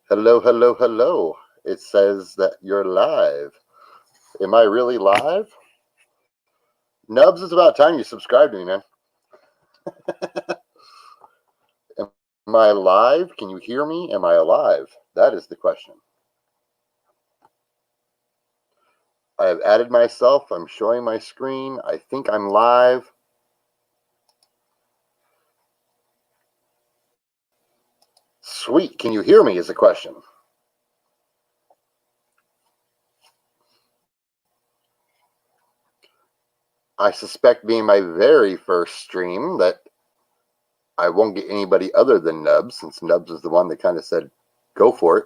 Hello, hello, hello. It says that you're live. Am I really live? Nubs, it's about time you subscribed to me, man. Am I live? Can you hear me? Am I alive? That is the question. I have added myself. I'm showing my screen. I think I'm live. Sweet. Can you hear me is the question. I suspect being my very first stream that I won't get anybody other than Nubs, since Nubs is the one that kind of said, go for it.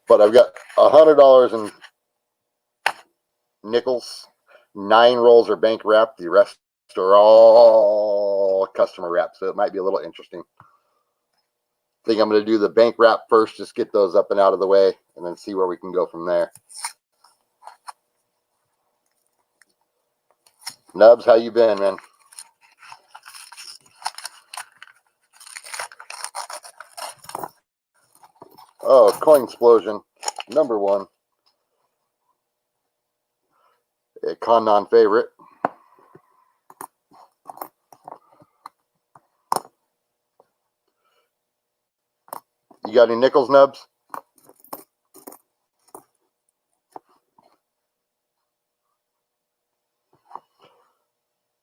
But I've got $100 in nickels. 9 rolls are bank wrapped. The rest are all customer wrap, so it might be a little interesting. I think I'm going to do the bank wrap first, just get those up and out of the way, and then see where we can go from there. Nubs, how you been, man? Oh, coin explosion, number 1. A con non-favorite. You got any nickels, Nubs?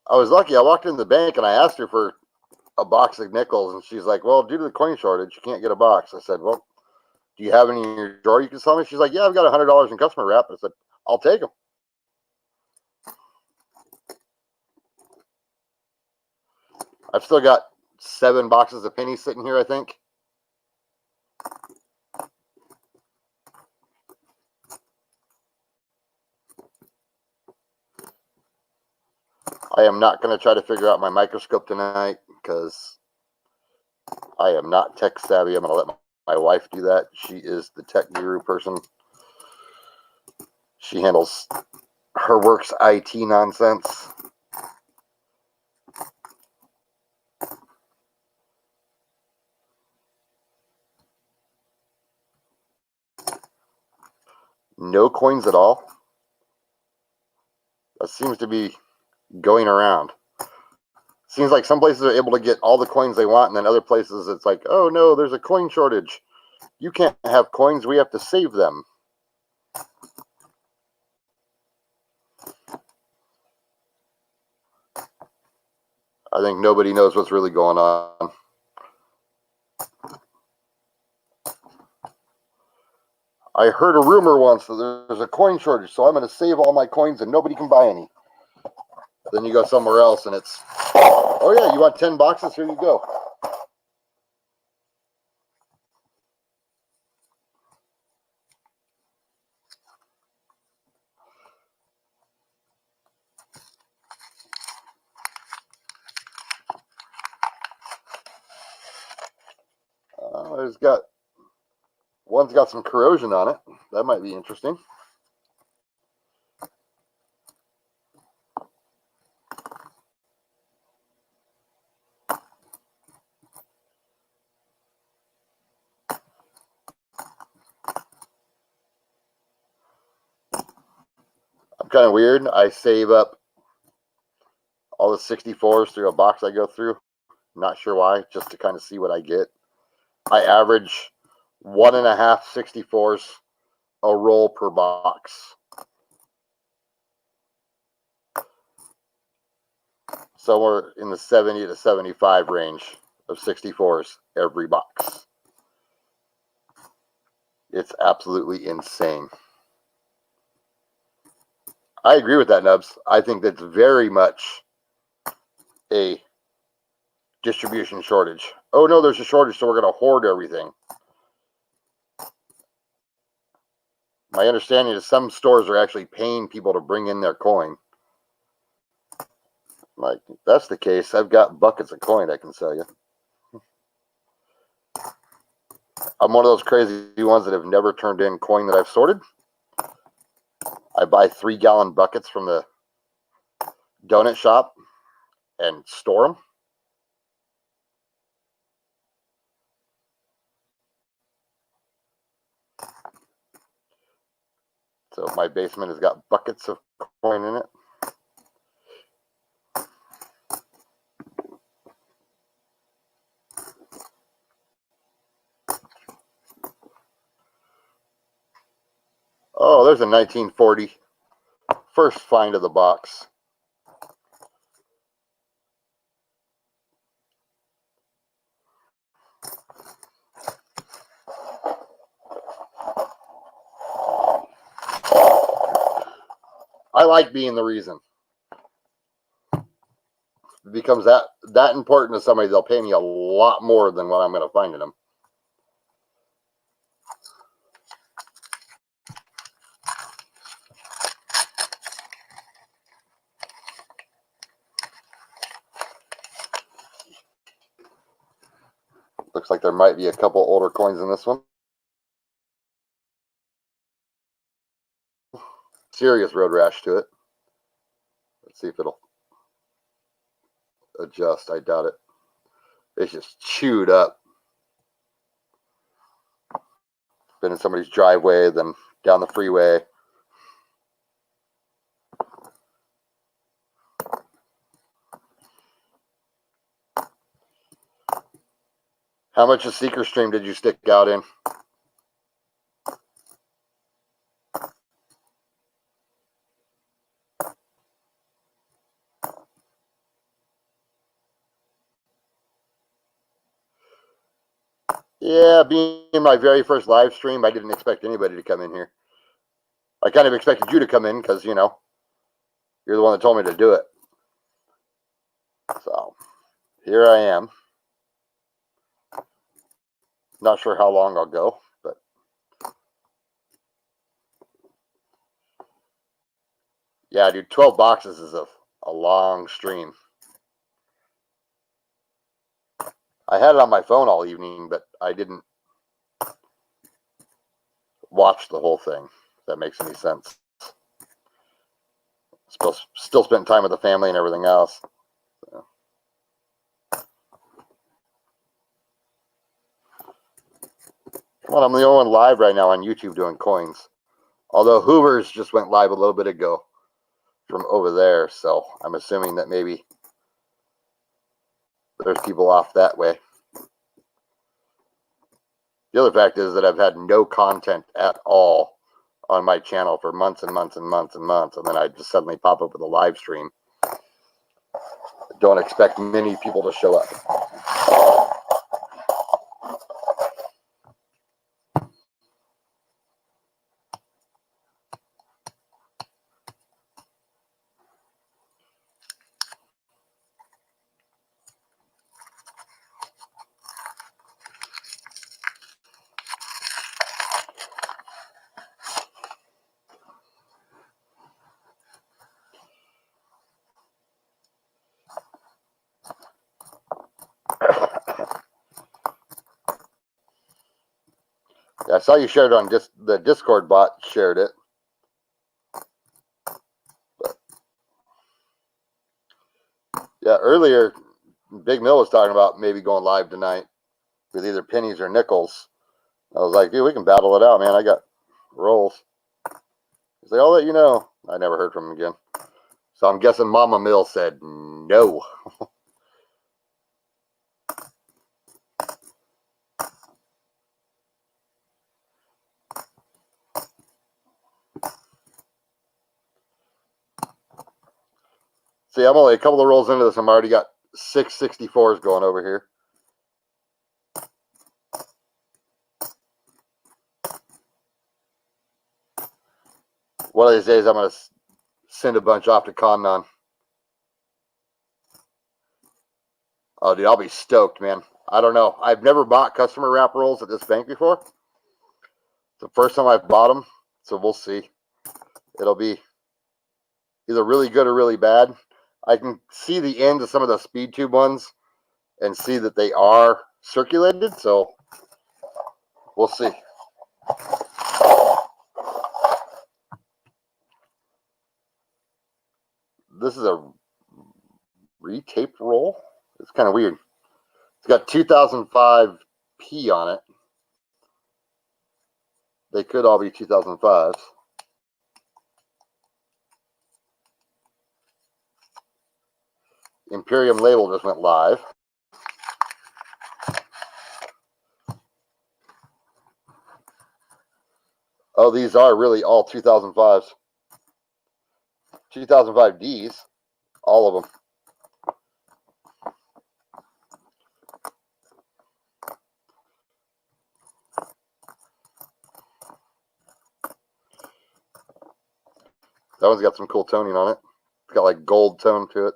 I was lucky. I walked into the bank and I asked her for a box of nickels, and she's like, well, due to the coin shortage, you can't get a box. I said, well, do you have any in your drawer you can sell me? She's like, yeah, I've got $100 in customer wrap. I said, I'll take them. I've still got 7 boxes of pennies sitting here, I think. I am not going to try to figure out my microscope tonight because I am not tech savvy. I'm going to let my wife do that. She is the tech guru person. She handles her work's IT nonsense. No coins at all. That seems to be going around. Seems like some places are able to get all the coins they want, and then other places it's like, oh no, there's a coin shortage. You can't have coins, we have to save them. I think nobody knows what's really going on. I heard a rumor once that there's a coin shortage, so I'm going to save all my coins and nobody can buy any. Then you go somewhere else and it's, oh yeah, you want 10 boxes? Here you go. One's got some corrosion on it. That might be interesting. I'm kind of weird. I save up all the 64s through a box I go through. Not sure why, just to kind of see what I get. I average 1.5 64s a roll per box. Somewhere in the 70 to 75 range of 64s every box. It's absolutely insane. I agree with that, Nubs. I think that's very much a distribution shortage. Oh no, there's a shortage, so we're going to hoard everything. My understanding is some stores are actually paying people to bring in their coin. Like, if that's the case, I've got buckets of coin I can sell you. I'm one of those crazy ones that have never turned in coin that I've sorted. I buy 3-gallon buckets from the donut shop and store them. So my basement has got buckets of coin in it. Oh, there's a 1940. First find of the box. I like being the reason. It becomes that important to somebody, they'll pay me a lot more than what I'm going to find in them. Looks like there might be a couple older coins in this one. Serious road rash to it. Let's see if it'll adjust. I doubt it. It's just chewed up. Been in somebody's driveway, then down the freeway. How much of Seeker Stream did you stick out in? Yeah, being my very first live stream, I didn't expect anybody to come in here. I kind of expected you to come in because, you know, you're the one that told me to do it. So, here I am. Not sure how long I'll go, but yeah, dude, 12 boxes is a long stream. I had it on my phone all evening, but I didn't watch the whole thing, if that makes any sense. Still spent time with the family and everything else. So. Well, I'm the only one live right now on YouTube doing coins. Although Hoover's just went live a little bit ago from over there, so I'm assuming that maybe there's people off that way. The other fact is that I've had no content at all on my channel for months and months and months and months, and then I just suddenly pop up with a live stream. Don't expect many people to show up. I saw you shared it on the Discord bot shared it. But yeah, earlier Big Mill was talking about maybe going live tonight with either pennies or nickels. I was like, dude, we can battle it out, man. I got rolls. He's like, I'll let you know. I never heard from him again. So I'm guessing Mama Mill said no. See, I'm only a couple of rolls into this. I'm already got 6 64s going over here. One of these days, I'm going to send a bunch off to Connon. Oh, dude, I'll be stoked, man. I don't know. I've never bought customer wrap rolls at this bank before. It's the first time I've bought them, so we'll see. It'll be either really good or really bad. I can see the ends of some of the speed tube ones and see that they are circulated, so we'll see. This is a retaped roll. It's kind of weird. It's got 2005 P on it. They could all be 2005s. Imperium label just went live. Oh, these are really all 2005s. 2005 Ds, all of them. That one's got some cool toning on it. It's got like gold tone to it.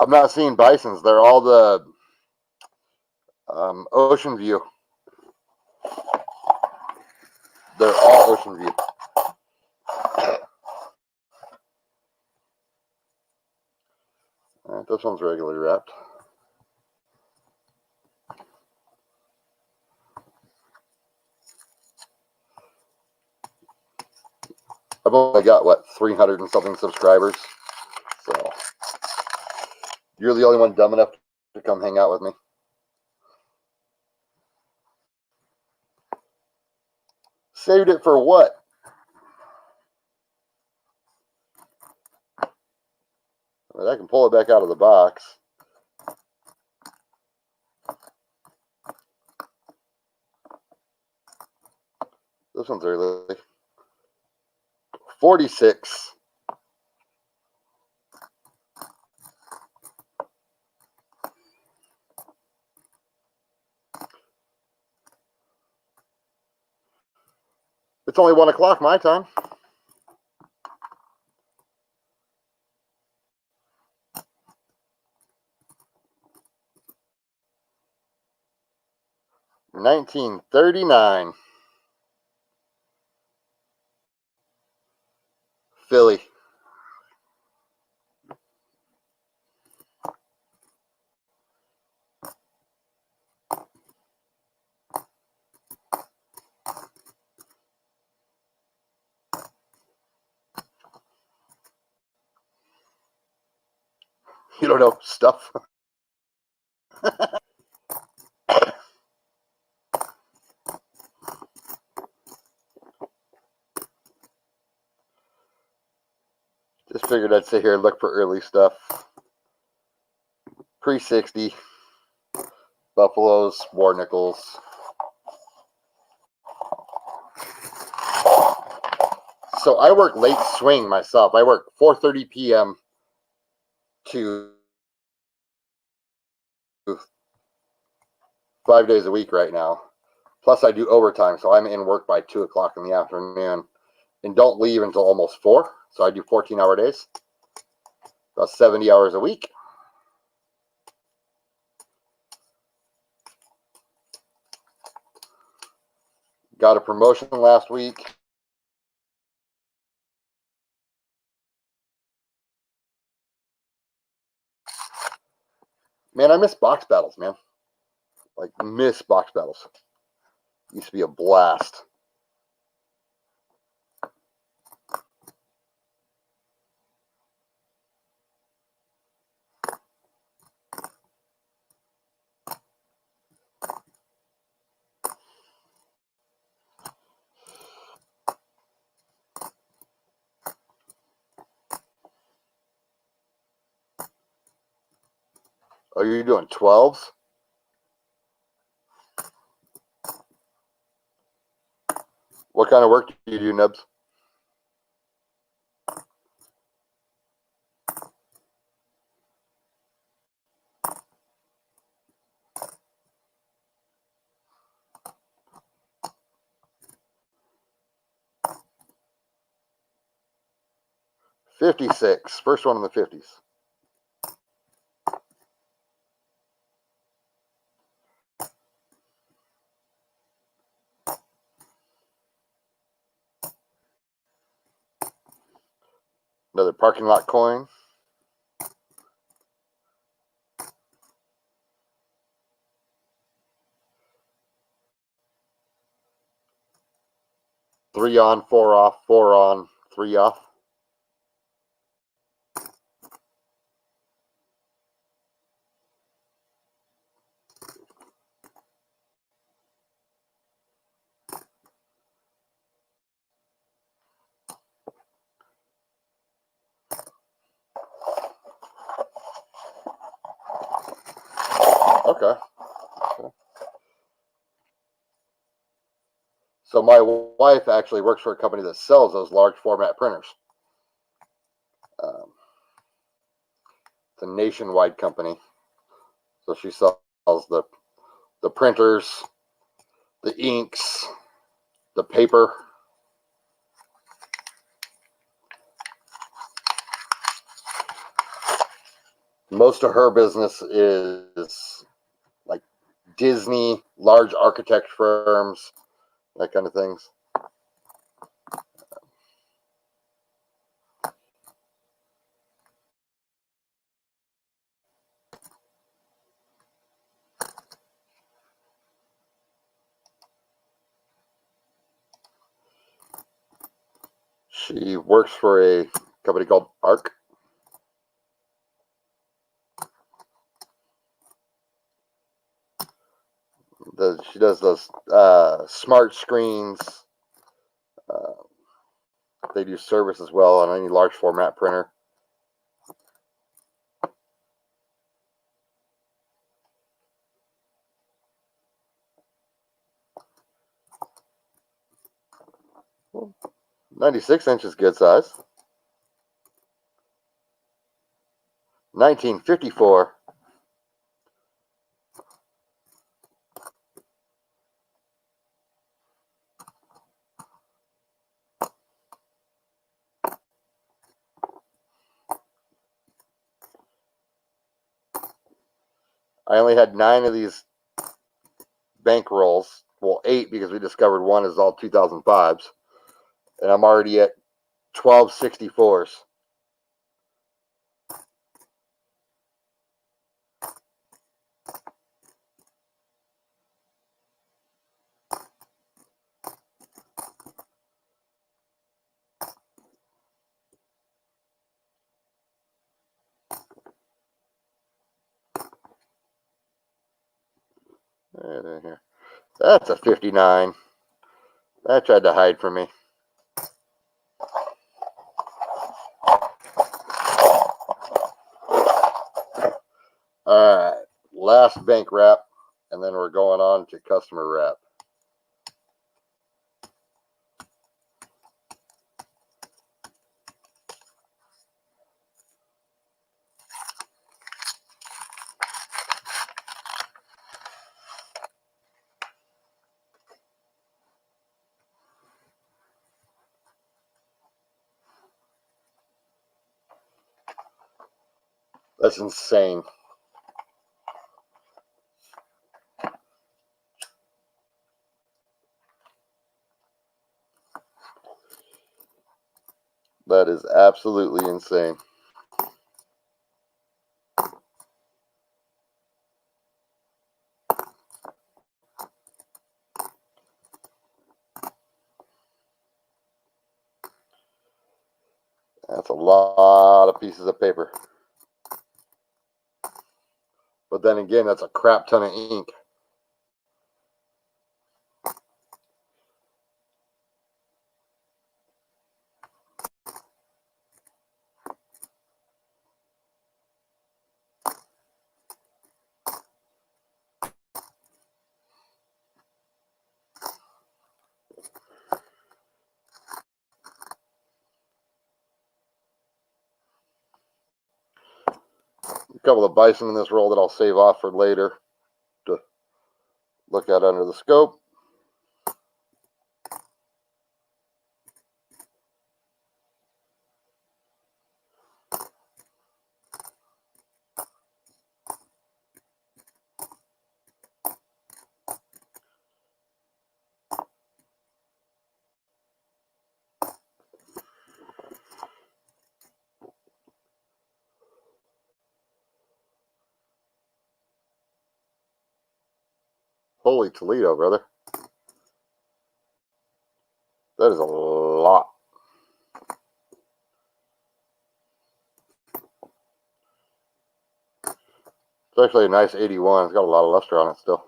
I'm not seeing Bisons. They're all the Ocean View. They're all Ocean View. This one's regularly wrapped. I've only got, what, 300 and something subscribers. So, you're the only one dumb enough to come hang out with me. Saved it for what? I mean, I can pull it back out of the box. This one's early. 46. It's only 1 o'clock my time. $19.39. Philly. You don't know stuff. Just figured I'd sit here and look for early stuff. Pre-60. Buffaloes, War Nickels. So I work late swing myself. I work 4:30 p.m. to 5 days a week right now. Plus I do overtime, so I'm in work by 2 o'clock in the afternoon and don't leave until almost 4. So I do 14-hour days, about 70 hours a week. Got a promotion last week. Man, I miss box battles, man. Like, miss box battles. Used to be a blast. Oh, you're doing 12s? What kind of work do you do, Nubs? $56. First one in the 50s. Another parking lot coin. Three on, four off, four on, three off. Okay. So my wife actually works for a company that sells those large format printers. It's a nationwide company. So she sells the printers, the inks, the paper. Most of her business is like Disney, large architect firms, that kind of things. She works for a company called ARC. She does those smart screens. They do service as well on any large format printer. Well, 96 inches, good size. 1954. I only had 9 of these bank rolls. Well, 8 because we discovered one is all 2005s. And I'm already at 12 64s. Here. That's a 59. That tried to hide from me. All right, last bank wrap, and then we're going on to customer wrap. That's insane. That is absolutely insane. That's a lot of pieces of paper. But then again, that's a crap ton of ink. A couple of bison in this roll that I'll save off for later to look at under the scope. Holy Toledo, brother. That is a lot. It's actually a nice 81. It's got a lot of luster on it still.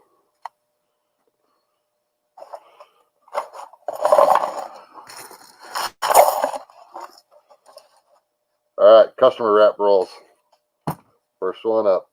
All right, customer wrap rolls. First one up.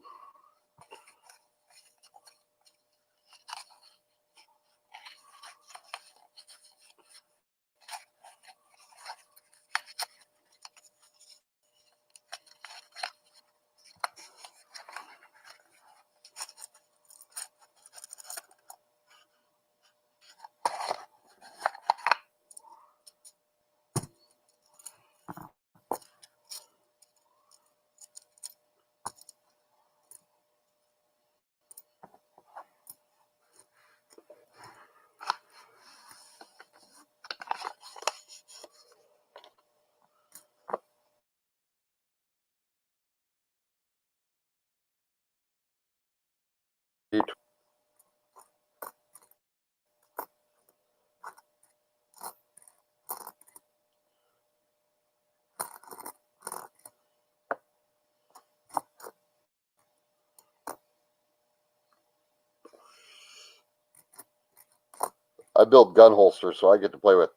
I build gun holsters, so I get to play with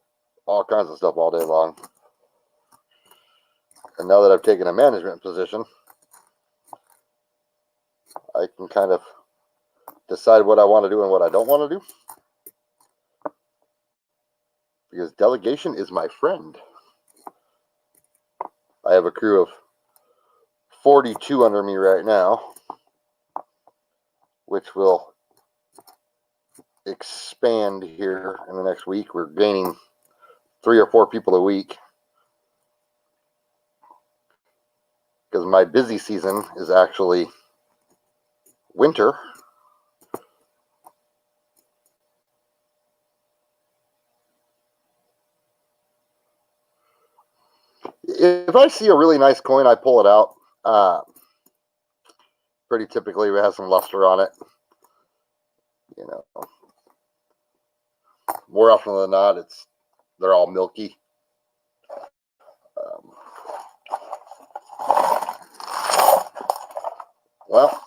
all kinds of stuff all day long. And now that I've taken a management position, I can kind of decide what I want to do and what I don't want to do. Because delegation is my friend. I have a crew of 42 under me right now, which will expand here in the next week. We're gaining 3 or 4 people a week because my busy season is actually winter. If I see a really nice coin, I pull it out. Pretty typically, it has some luster on it. You know, more often than not, they're all milky. Well,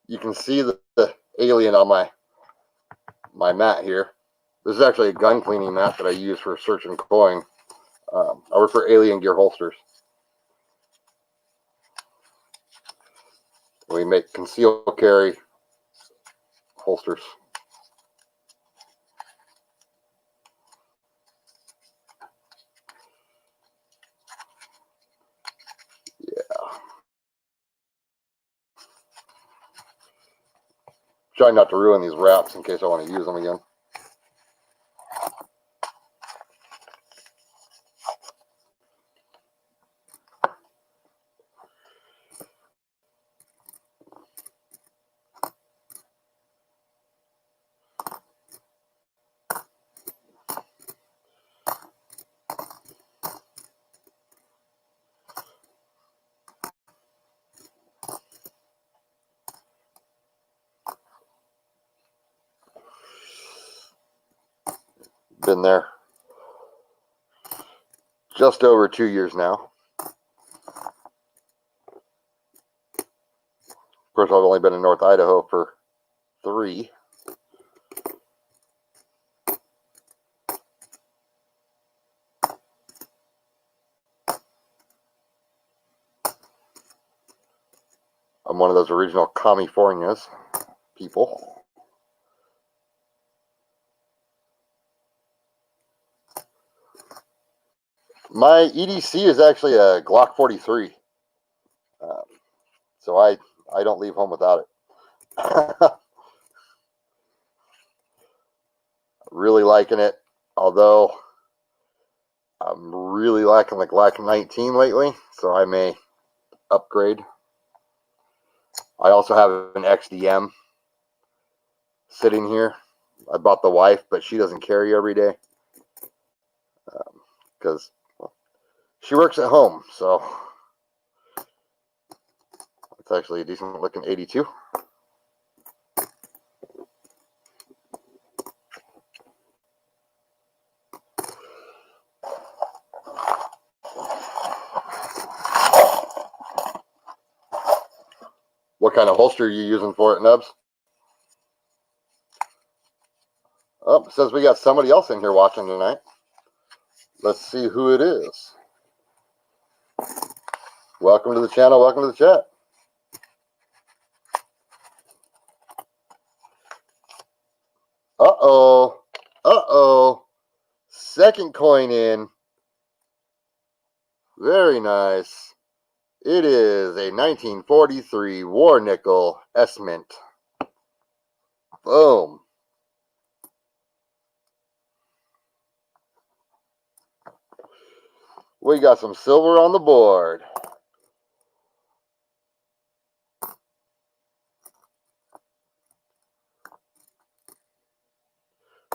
you can see the alien on my mat here. This is actually a gun cleaning mat that I use for searching coin. I work for Alien Gear Holsters. We make conceal carry holsters. Yeah. Try not to ruin these wraps in case I want to use them again. Been there just over 2 years now. Of course, I've only been in North Idaho for 3. I'm one of those original Californias people. My EDC is actually a Glock 43. So I don't leave home without it. Really liking it, although I'm really liking the Glock 19 lately, so I may upgrade. I also have an XDM sitting here. I bought the wife, but she doesn't carry every day because she works at home, so it's actually a decent looking 82. What kind of holster are you using for it, Nubs? Oh, it says we got somebody else in here watching tonight. Let's see who it is. Welcome to the channel. Welcome to the chat. Uh-oh. Uh-oh. Second coin in. Very nice. It is a 1943 War Nickel S-Mint. Boom. We got some silver on the board.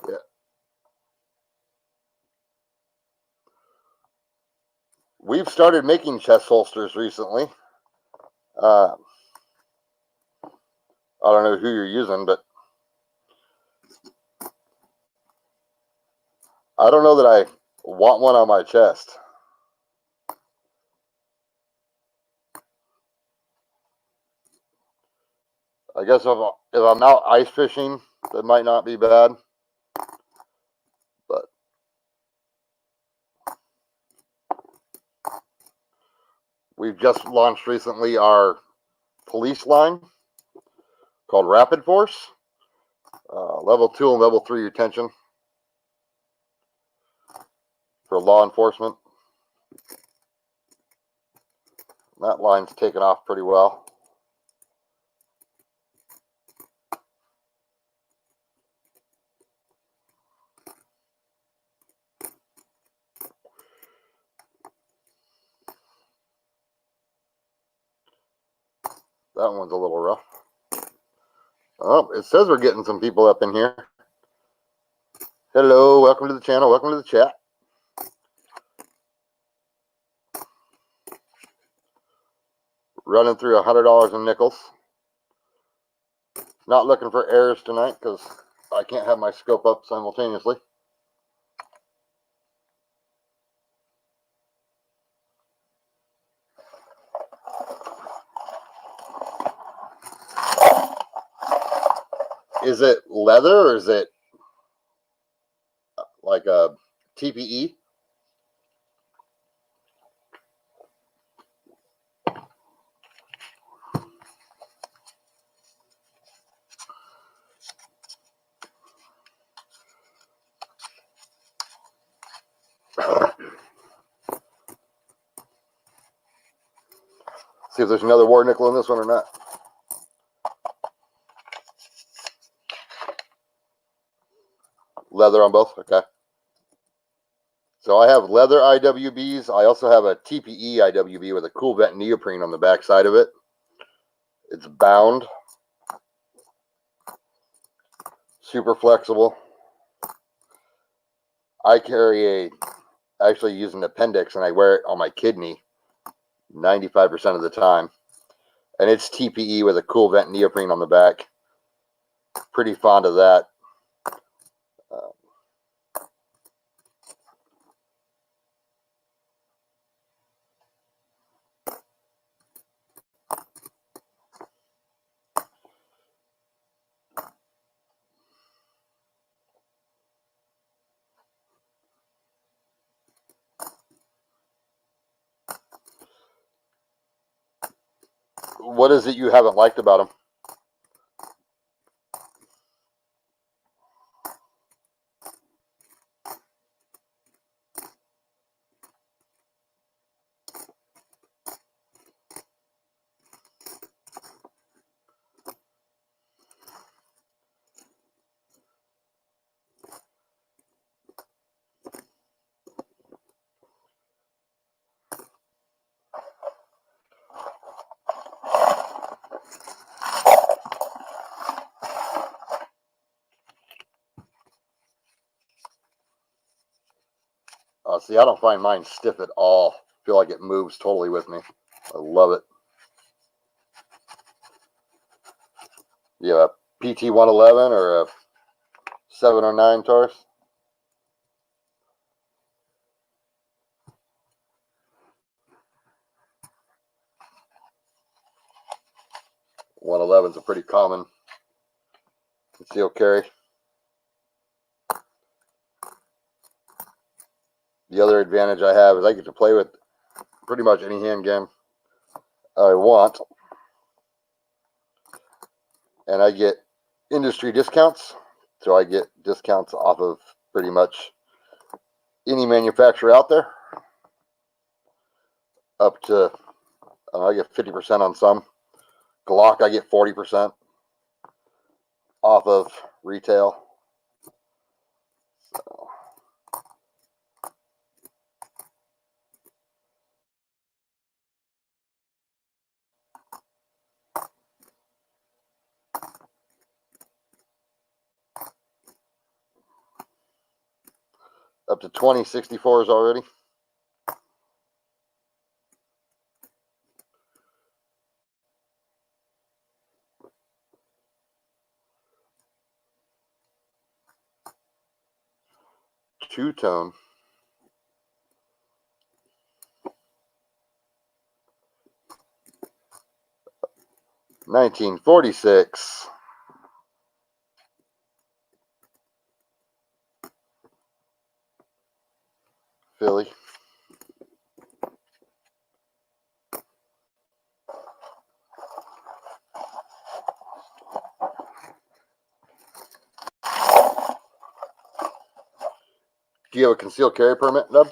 Yeah. We've started making chest holsters recently. I don't know who you're using, but I don't know that I want one on my chest. I guess if I'm out ice fishing, that might not be bad. We've just launched recently our police line called Rapid Force. Level 2 and level 3 retention for law enforcement. That line's taken off pretty well. That one's a little rough. Oh, it says we're getting some people up in here. Hello, welcome to the channel, welcome to the chat. Running through $100 in nickels. Not looking for errors tonight because I can't have my scope up simultaneously. Is it leather or is it like a TPE? See if there's another war nickel in this one or not. Leather on both? Okay. So I have leather IWBs. I also have a TPE IWB with a cool vent neoprene on the back side of it. It's bound. Super flexible. I actually use an appendix and I wear it on my kidney 95% of the time. And it's TPE with a cool vent neoprene on the back. Pretty fond of that. What is it you haven't liked about them? See, I don't find mine stiff at all. I feel like it moves totally with me. I love it. You have a PT 111 or a 709 Taurus? .111 is a pretty common concealed carry. The other advantage I have is I get to play with pretty much any handgun I want. And I get industry discounts. So I get discounts off of pretty much any manufacturer out there. Up to, I get 50% on some. Glock, I get 40% off of retail. So. Up to 2064s already. Two-tone. $1946. Philly. Do you have a concealed carry permit, Nubs?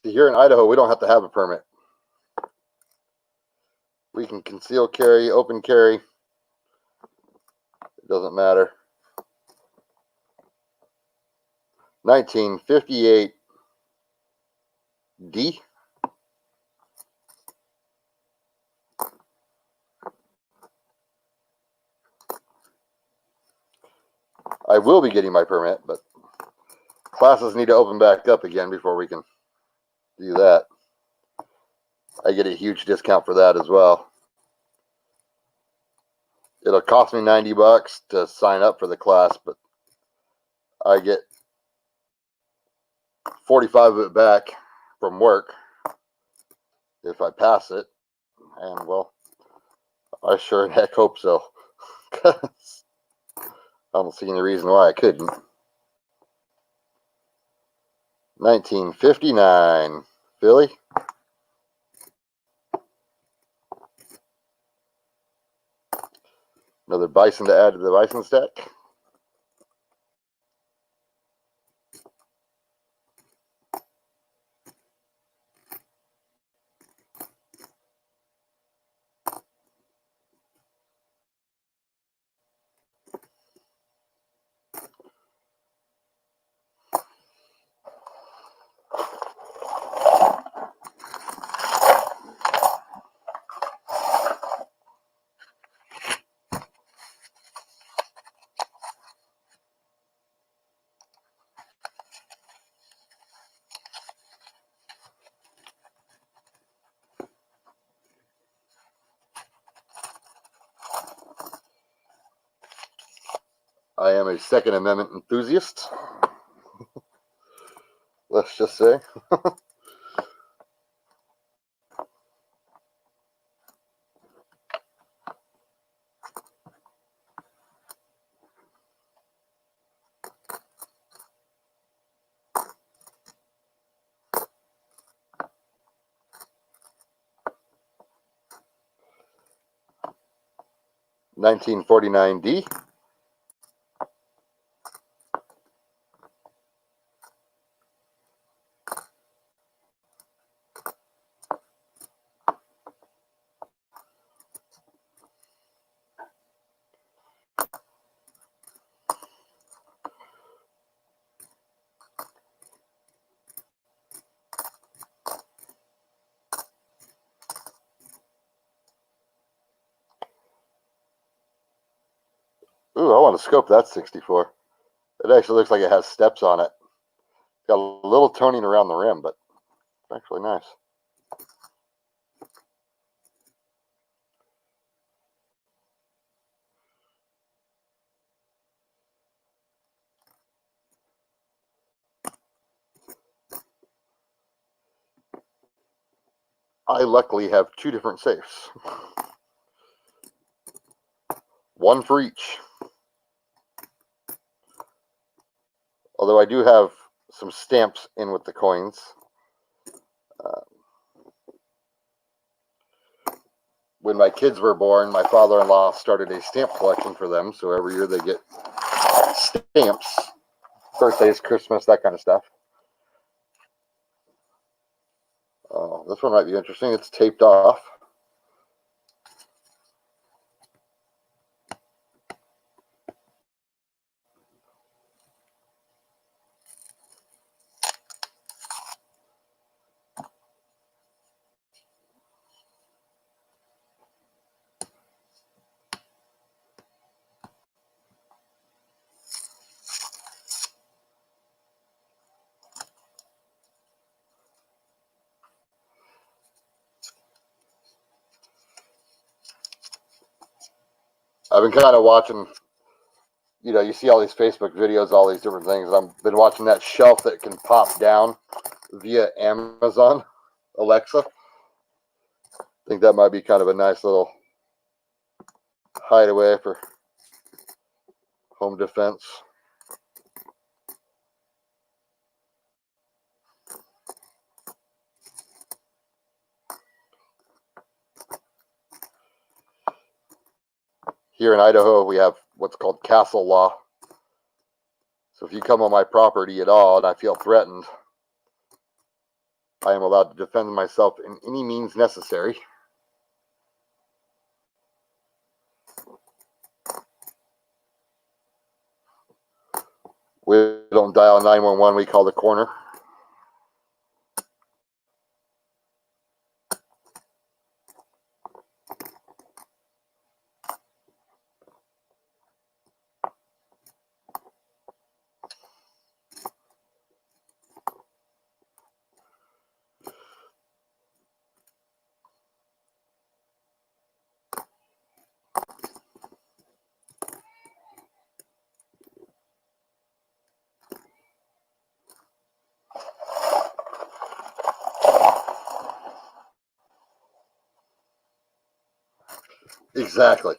See, here in Idaho, we don't have to have a permit. We can conceal carry, open carry. It doesn't matter. 1958 D. I will be getting my permit, but classes need to open back up again before we can do that. I get a huge discount for that as well. It'll cost me $90 to sign up for the class, but I get 45 of it back from work if I pass it. And well, I sure in heck hope so. I don't see any reason why I couldn't. 1959 Philly. Another bison to add to the bison stack. I am a Second Amendment enthusiast. Let's just say. $19.49D. Ooh, I want to scope that 64. It actually looks like it has steps on it. Got a little toning around the rim, but it's actually nice. I luckily have two different safes. One for each. Although I do have some stamps in with the coins. When my kids were born, my father-in-law started a stamp collection for them. So every year they get stamps. Birthdays, Christmas, that kind of stuff. Oh, this one might be interesting. It's taped off. I've been kind of watching, you know, you see all these Facebook videos, all these different things. I've been watching that shelf that can pop down via Amazon Alexa. I think that might be kind of a nice little hideaway for home defense. Here in Idaho, we have what's called castle law. So if you come on my property at all and I feel threatened, I am allowed to defend myself in any means necessary. We don't dial 911, we call the corner. Exactly.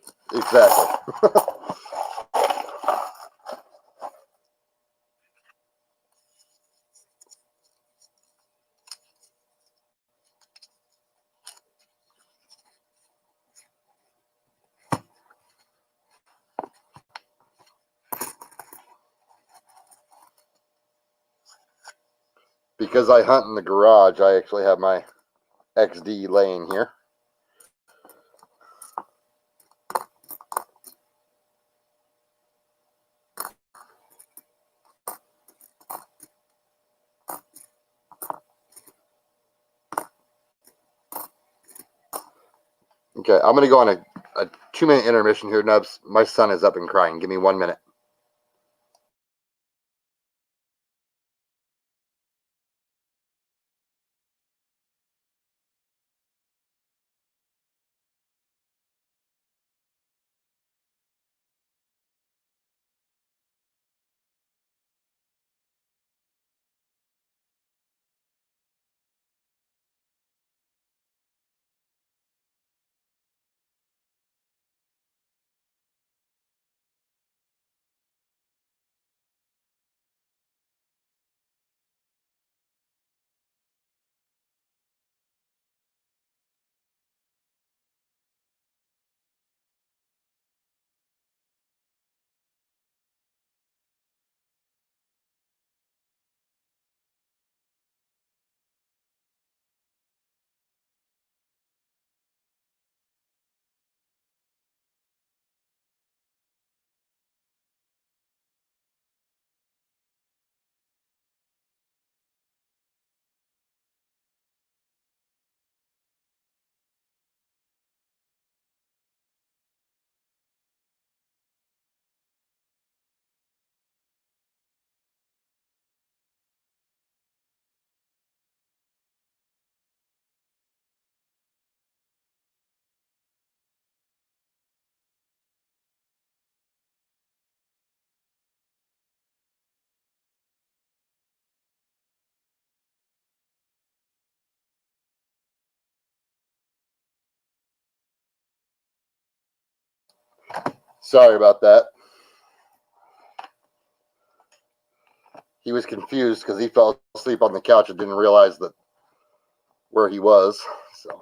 Because I hunt in the garage, I actually have my XD laying here. Okay, I'm going to go on a 2-minute intermission here, Nubs. My son is up and crying. Give me 1 minute. Sorry about that. He was confused because he fell asleep on the couch and didn't realize that where he was. So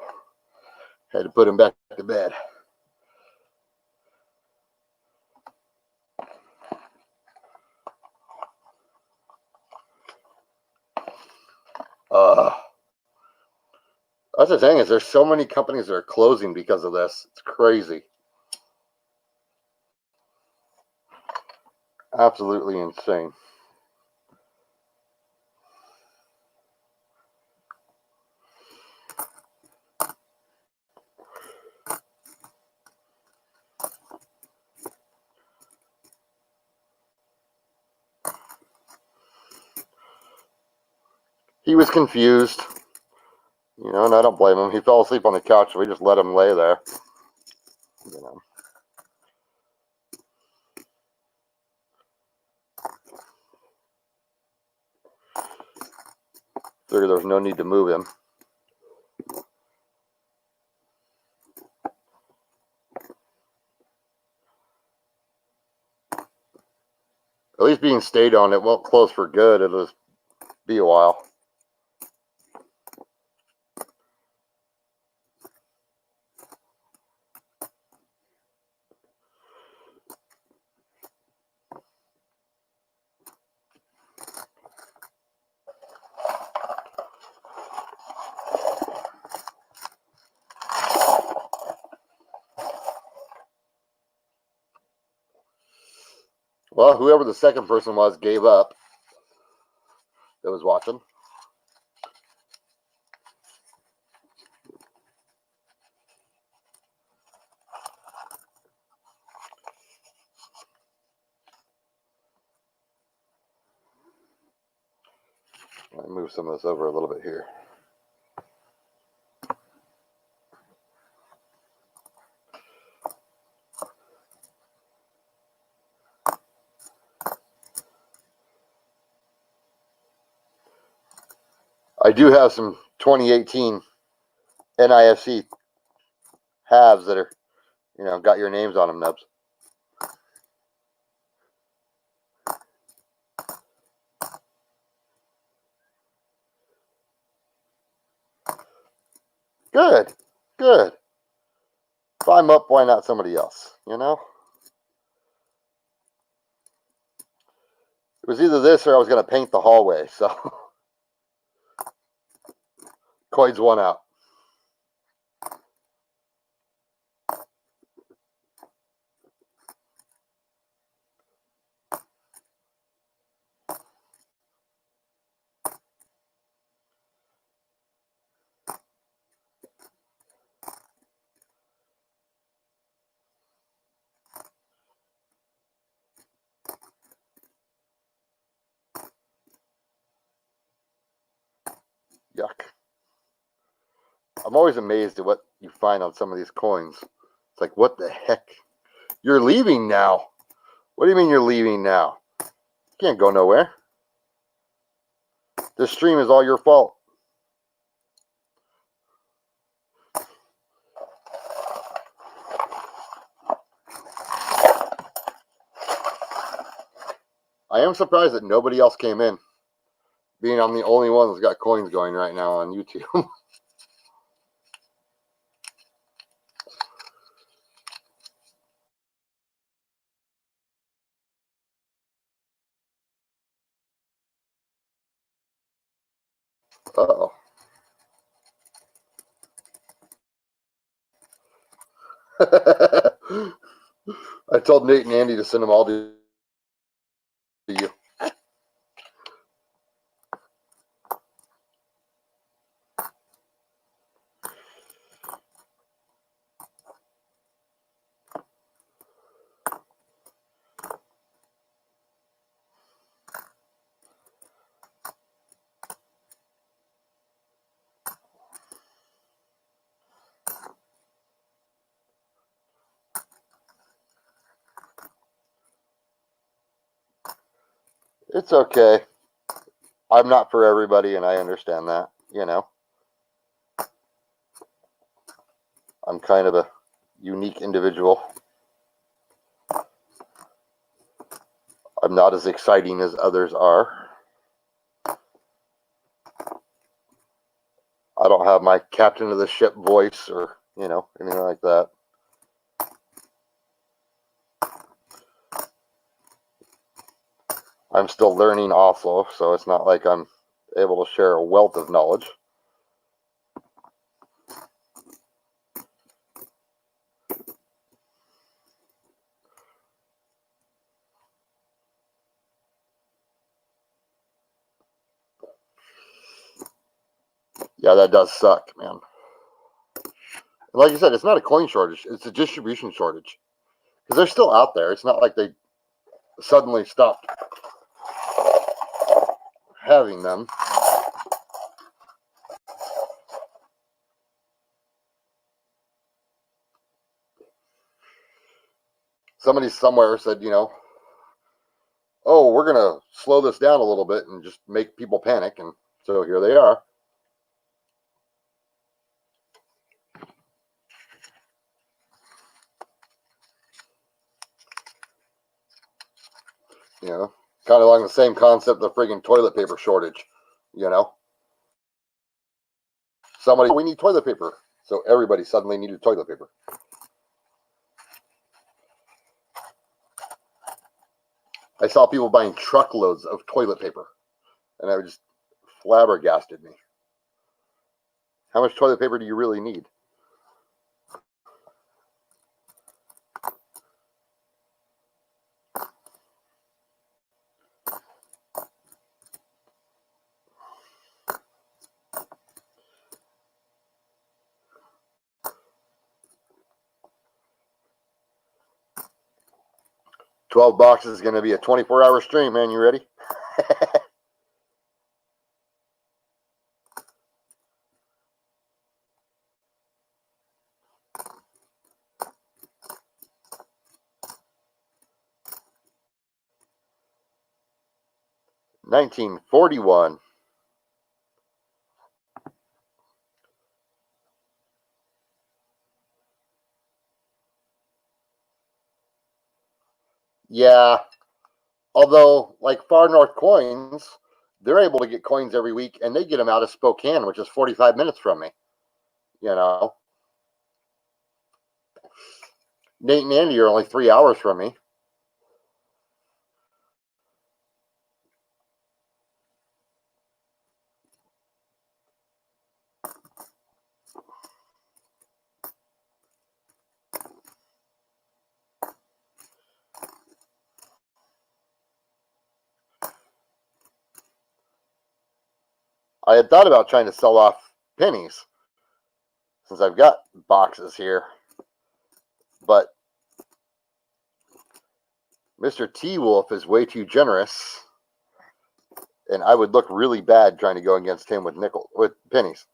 had to put him back to bed. That's the thing, is there's so many companies that are closing because of this. It's crazy. Absolutely insane. He was confused, and I don't blame him. He fell asleep on the couch, so we just let him lay there. Figured there was no need to move him. At least being stayed on, it won't close for good. It'll just be a while. Well, whoever the second person was gave up that was watching. Let me move some of this over a little bit here. I do have some 2018 NIFC halves that are, got your names on them, Nubs. Good, good. If I'm up, why not somebody else, It was either this or I was going to paint the hallway, so Coid's one out. Yuck. I'm always amazed at what you find on some of these coins. It's like, what the heck? You're leaving now. What do you mean you're leaving now? You can't go nowhere. This stream is all your fault. I am surprised that nobody else came in, being I'm the only one that's got coins going right now on YouTube. Uh-oh. I told Nate and Andy to send them all to you. It's okay. I'm not for everybody, and I understand that, I'm kind of a unique individual. I'm not as exciting as others are. I don't have my captain of the ship voice or, anything like that. I'm still learning also, so it's not like I'm able to share a wealth of knowledge. Yeah, that does suck, man. Like I said, it's not a coin shortage. It's a distribution shortage. Because they're still out there. It's not like they suddenly stopped having them. Somebody somewhere said, oh, we're going to slow this down a little bit and just make people panic. And so here they are. Kind of along the same concept of the friggin' toilet paper shortage, Somebody, we need toilet paper. So everybody suddenly needed toilet paper. I saw people buying truckloads of toilet paper. And that just flabbergasted me. How much toilet paper do you really need? 12 boxes is going to be a 24-hour stream, man. You ready? 1941. Yeah. Although, like Far North Coins, they're able to get coins every week, and they get them out of Spokane, which is 45 minutes from me. You know, Nate and Andy are only 3 hours from me. I had thought about trying to sell off pennies since I've got boxes here, but Mr. T Wolf is way too generous, and I would look really bad trying to go against him with pennies.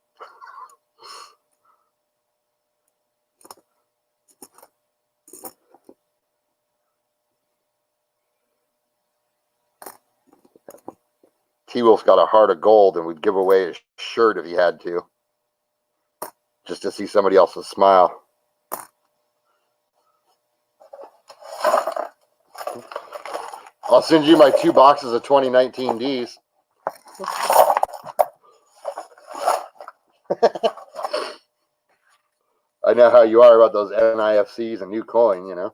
T Wolf's got a heart of gold and would give away his shirt if he had to, just to see somebody else's smile. I'll send you my 2 boxes of 2019 Ds. I know how you are about those NIFCs and new coin, you know.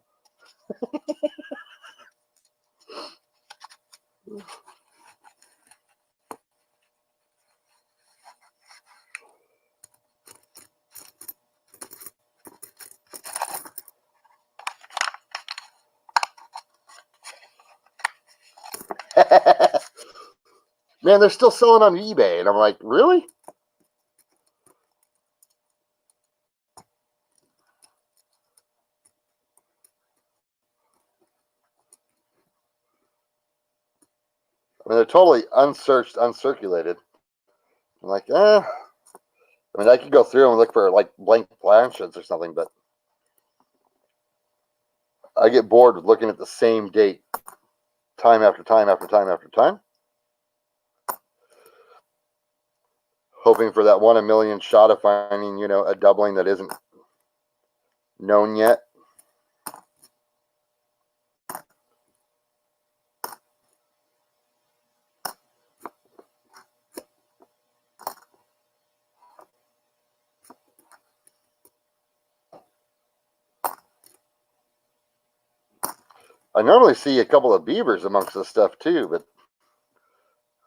Man, they're still selling on eBay, and I'm like, really? I mean, they're totally unsearched, uncirculated. I'm like, I mean, I could go through and look for like blank planchets or something, but I get bored with looking at the same date time after time after time after time, hoping for that 1 in a million shot of finding, you know, a doubling that isn't known yet. I normally see a couple of beavers amongst this stuff too, but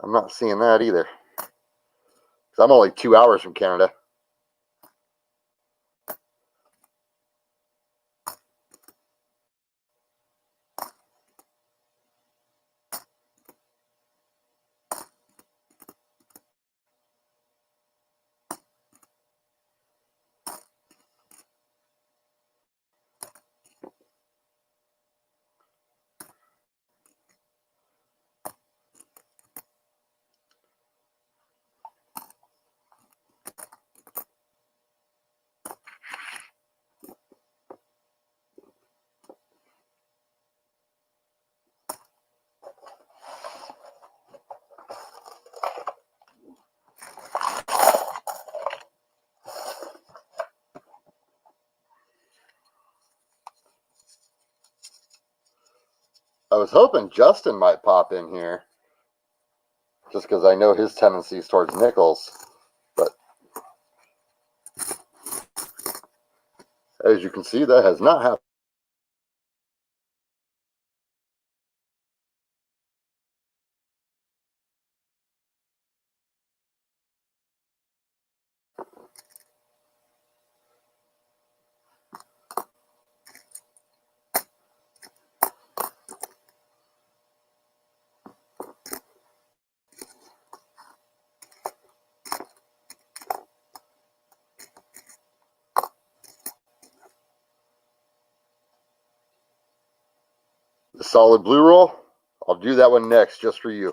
I'm not seeing that either. Because I'm only 2 hours from Canada. I was hoping Justin might pop in here, just because I know his tendencies towards nickels. But as you can see, that has not happened. solid blue roll. I'll do that one next just for you.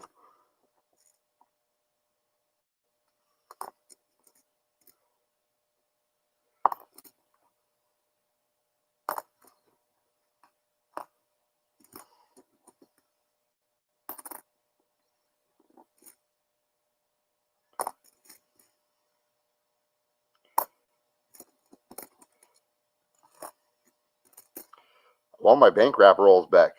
I want my bank wrap rolls back.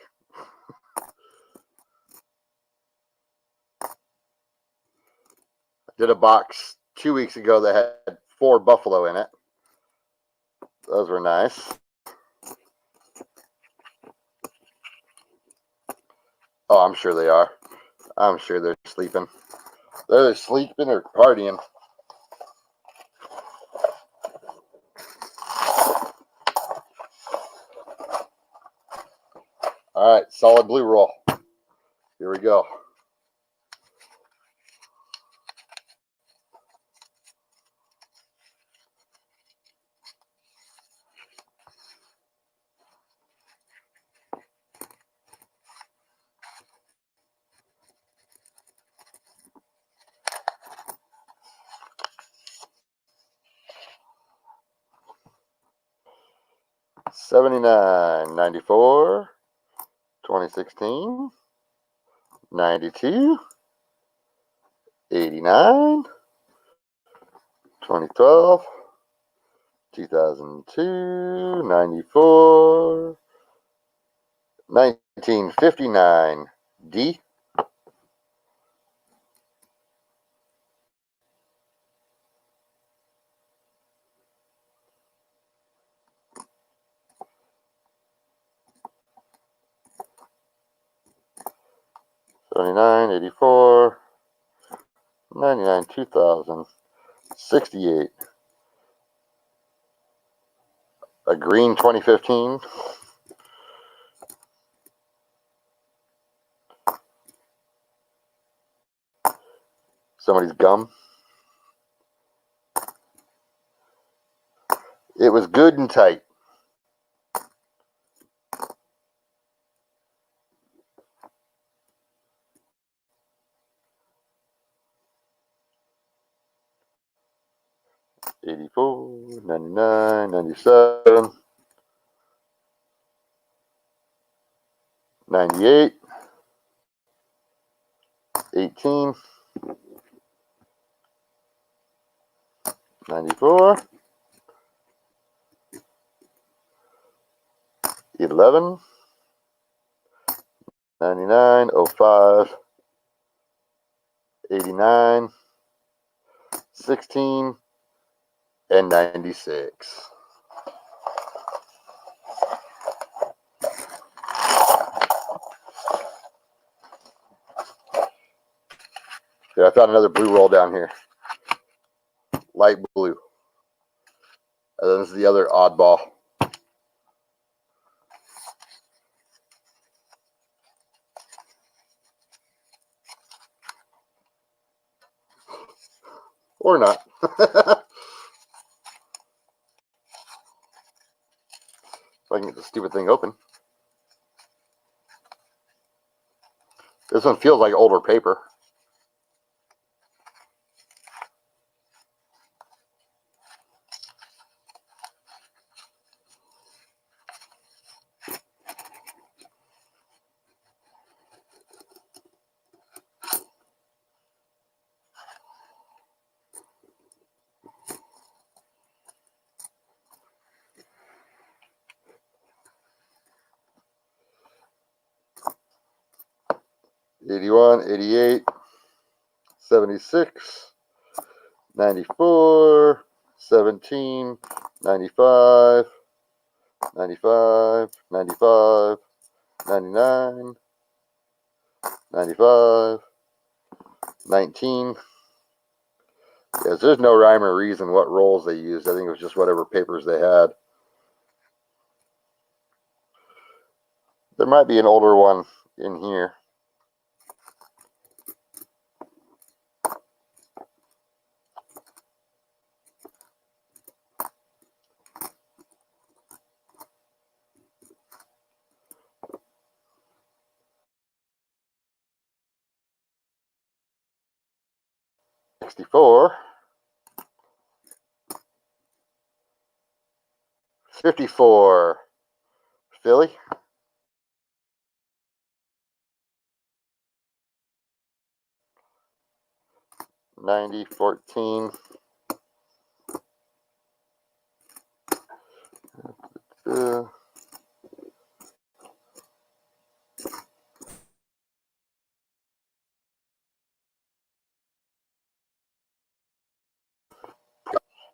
I did a box 2 weeks ago that had 4 buffalo in it. Those were nice. Oh, I'm sure they are. I'm sure they're sleeping. They're sleeping or partying. All right, solid blue roll. Here we go. $79, $94, 2016, $92, $89, 2012, 2002, $94, 1959, D, $79, $84, $99, 2000, $68, a green 2015, somebody's gum. It was good and tight. $84, $99, $97, $98, $18, $94, $11, $99, $05, $89, $16, and $96. Yeah, I found another blue roll down here. Light blue. And then this is the other oddball. Or not. If I can get the stupid thing open. This one feels like older paper. $81, $88, $76, $94, $17, $95, $95, $95, $99, $95, $19. Yes, there's no rhyme or reason what rolls they used. I think it was just whatever papers they had. There might be an older one in here. 64. 54. Philly. 90, 14.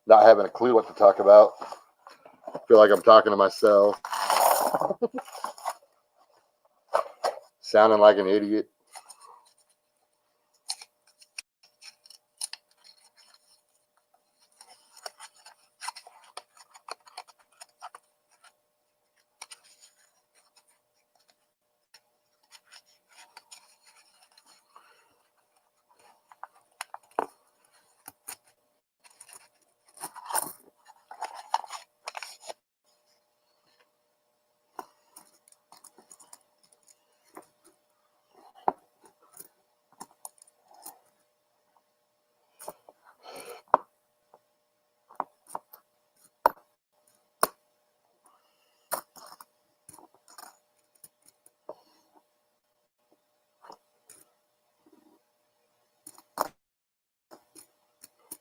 Not having a clue what to talk about. I feel like I'm talking to myself. Sounding like an idiot.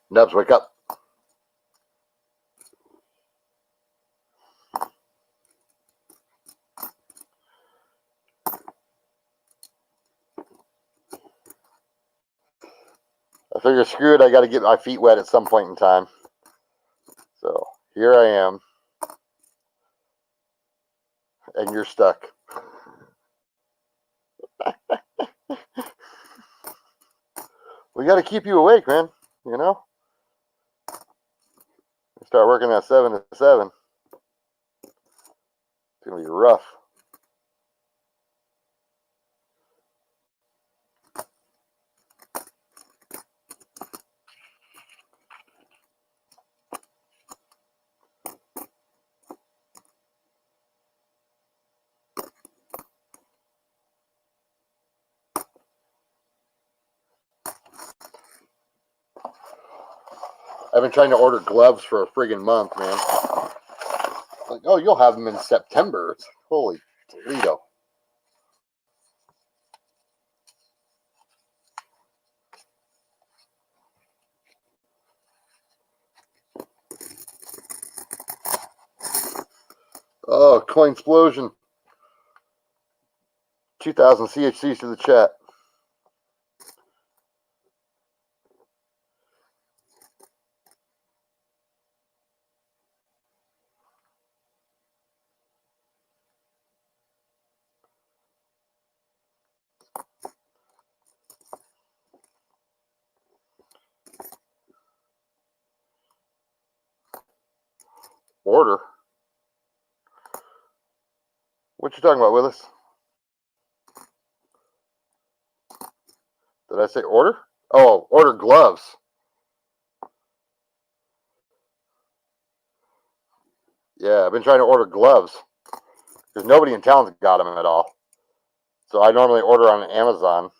Nubs, wake up. I figure, screw it, I got to get my feet wet at some point in time. So here I am. And you're stuck. We got to keep you awake, man. You know? Start working at 7 to 7. It's going to be rough. I've been trying to order gloves for a friggin' month, man. Like, oh, you'll have them in September. It's, holy Toledo. Oh, coin explosion. 2,000 CHCs to the chat. Order? What you talking about, Willis? Did I say order? Oh, order gloves. Yeah, I've been trying to order gloves because nobody in town's got them at all. So I normally order on Amazon.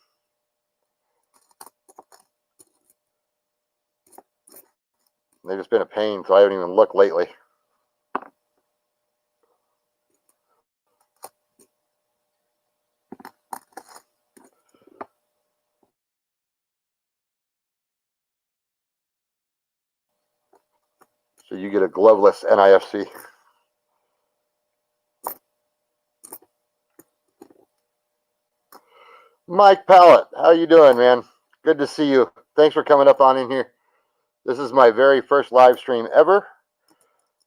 They've just been a pain, so I haven't even looked lately. So you get a gloveless NIFC. Mike Pallett, how you doing, man? Good to see you. Thanks for coming up on in here. This is my very first live stream ever.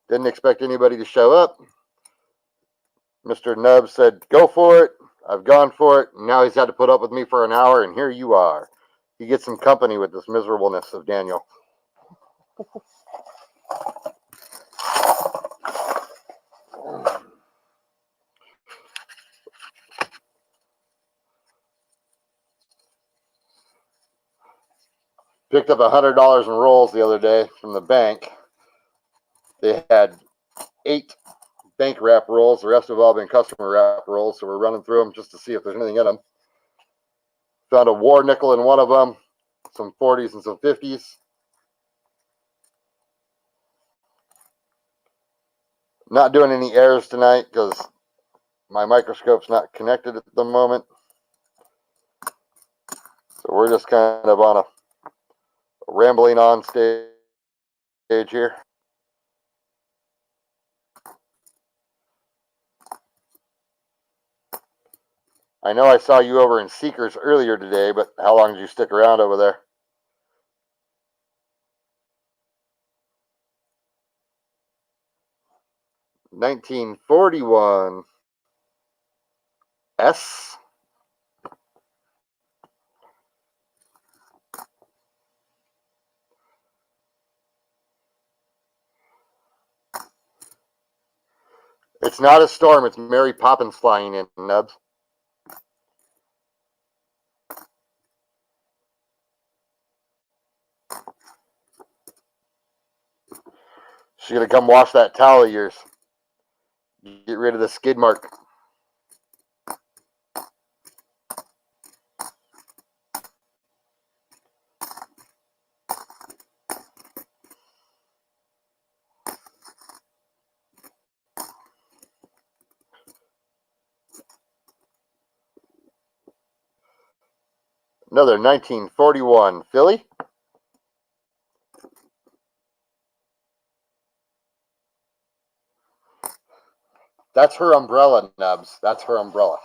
Didn't expect anybody to show up. Mr. Nub said, go for it. I've gone for it. Now he's had to put up with me for an hour, and here you are. He gets some company with this miserableness of Daniel. Picked up $100 in rolls the other day from the bank. They had 8 bank wrap rolls. The rest have all been customer wrap rolls, so we're running through them just to see if there's anything in them. Found a war nickel in one of them, some 40s and some 50s. Not doing any errors tonight because my microscope's not connected at the moment. So we're just kind of on a rambling on stage here. I know I saw you over in Seekers earlier today, but how long did you stick around over there? $19.41 S. It's not a storm, it's Mary Poppins flying in, Nubs. She's gonna come wash that towel of yours. Get rid of the skid mark. Another 1941 Philly. That's her umbrella, Nubs. That's her umbrella.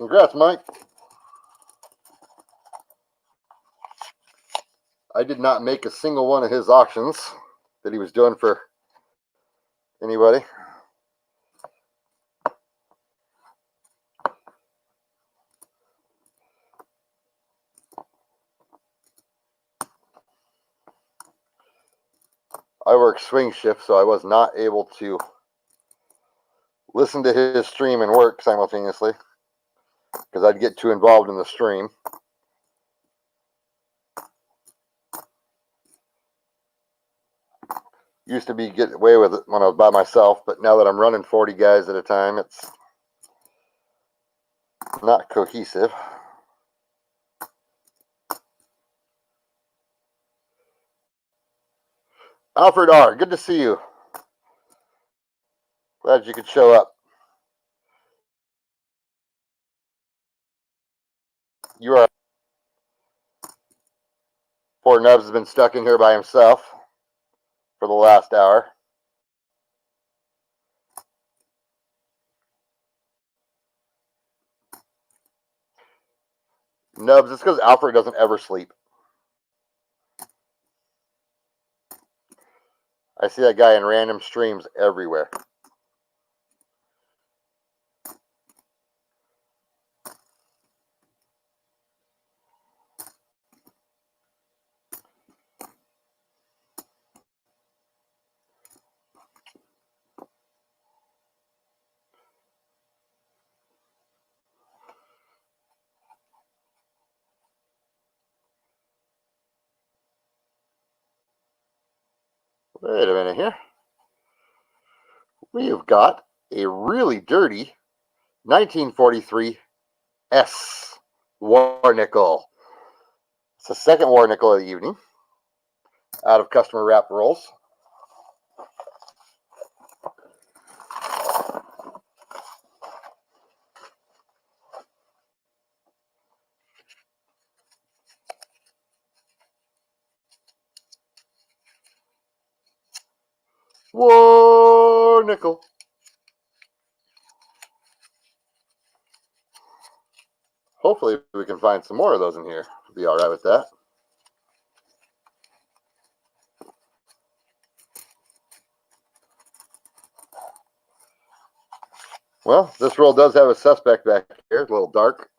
Congrats, Mike. I did not make a single one of his auctions that he was doing for anybody. I work swing shift, so I was not able to listen to his stream and work simultaneously because I'd get too involved in the stream. Used to be get away with it when I was by myself, but now that I'm running 40 guys at a time, it's not cohesive. Alfred R., good to see you. Glad you could show up. You are. Poor Nubs has been stuck in here by himself for the last hour. Nubs, it's because Alfred doesn't ever sleep. I see that guy in random streams everywhere. Wait a minute here. We've got a really dirty 1943 S war nickel. It's the second war nickel of the evening out of customer wrap rolls. War nickel. Hopefully we can find some more of those in here. Be all right with that. Well, this roll does have a suspect back here. It's a little dark.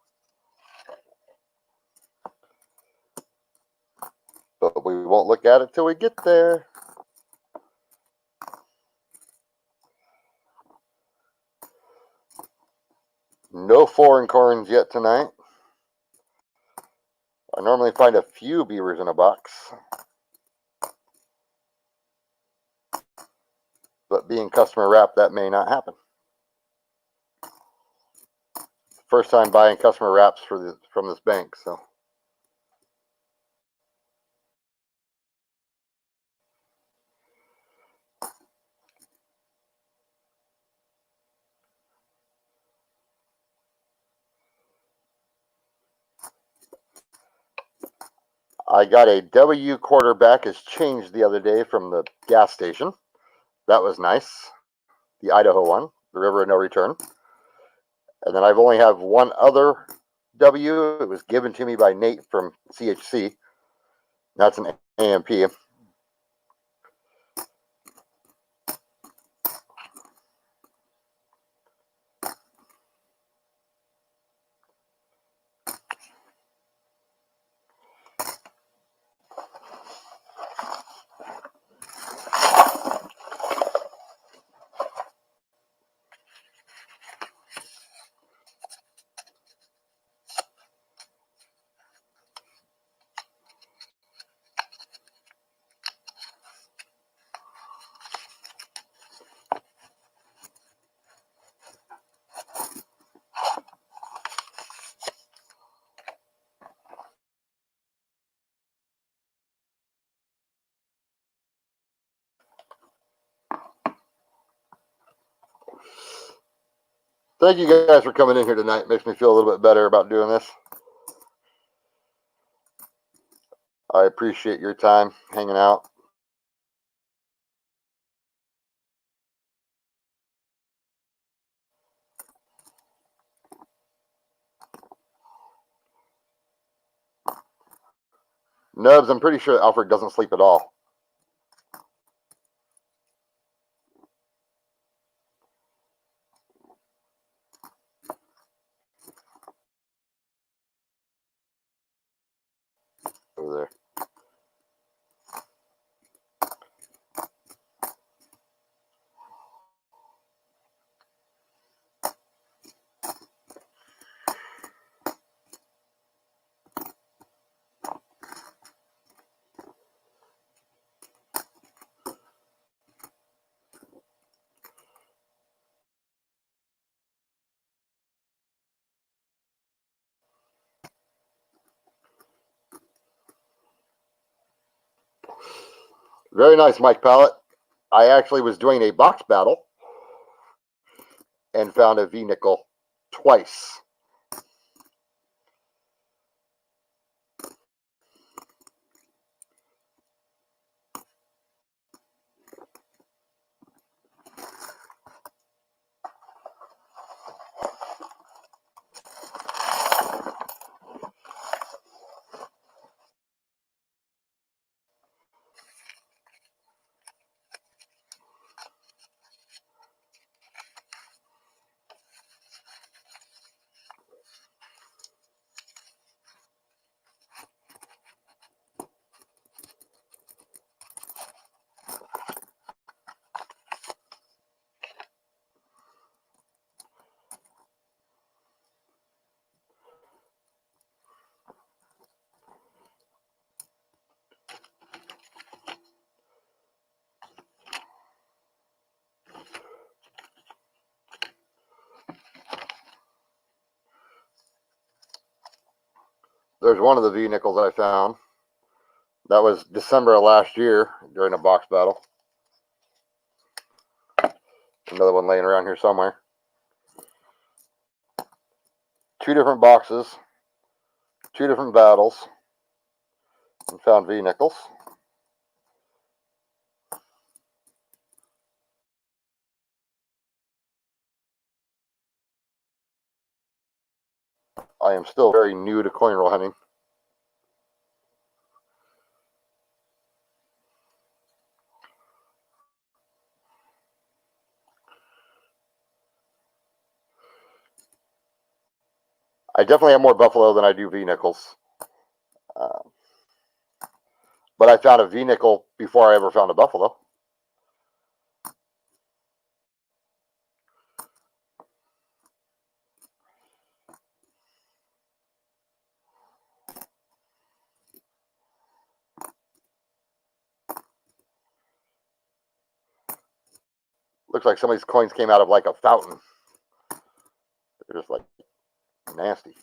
But we won't look at it till we get there. No foreign corns yet tonight. I normally find a few beavers in a box, but being customer wrapped, that may not happen. First time buying customer wraps from this bank, so. I got a W quarterback as changed the other day from the gas station. That was nice. The Idaho one, the River of No Return. And then I've only have one other W. It was given to me by Nate from CHC. That's an AMP. Thank you guys for coming in here tonight. Makes me feel a little bit better about doing this. I appreciate your time hanging out. Nubs, I'm pretty sure Alfred doesn't sleep at all. Over there. Very nice, Mike Pallet. I actually was doing a box battle and found a V-nickel twice. There's one of the V-nickels I found. That was December of last year during a box battle. Another one laying around here somewhere. Two different boxes, two different battles, and found V-nickels. I am still very new to coin roll hunting. I definitely have more buffalo than I do V-nickels. But I found a V-nickel before I ever found a buffalo. Looks like some of these coins came out of like a fountain. They're just like nasty.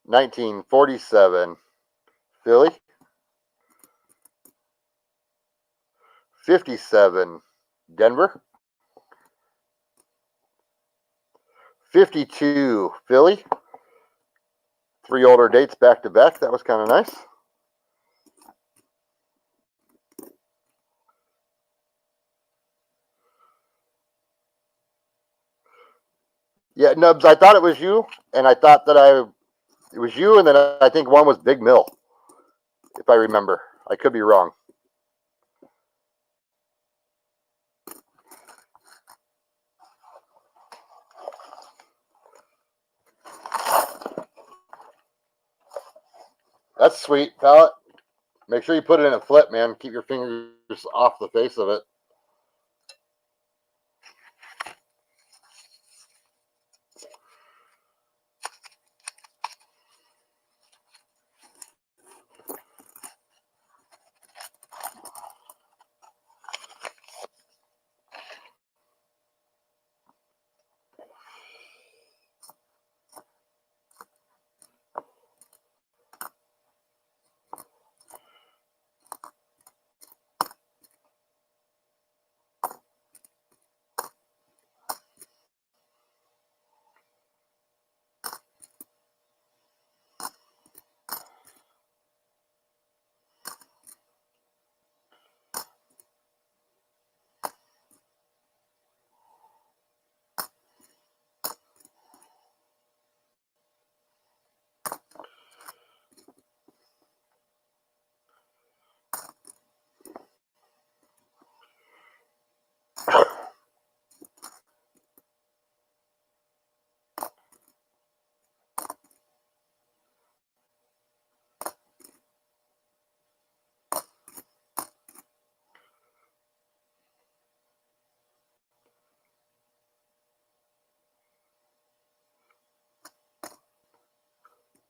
$19.47 Philly. 57 Denver. 52 Philly. 3 older dates back to back. That was kind of nice. Yeah, Nubs, I thought it was you, and I thought that it was you, and then I think one was Big Mill, if I remember. I could be wrong. That's sweet, pallet. Make sure you put it in a flip, man. Keep your fingers off the face of it.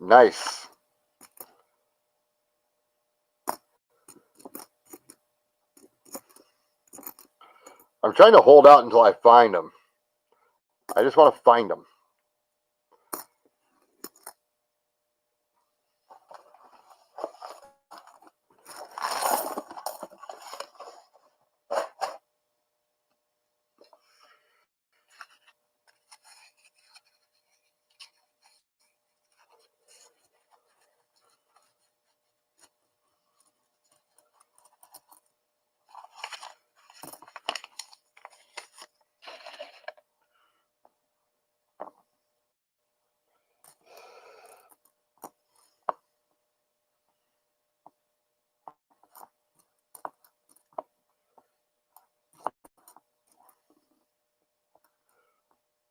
Nice. I'm trying to hold out until I find them. I just want to find them.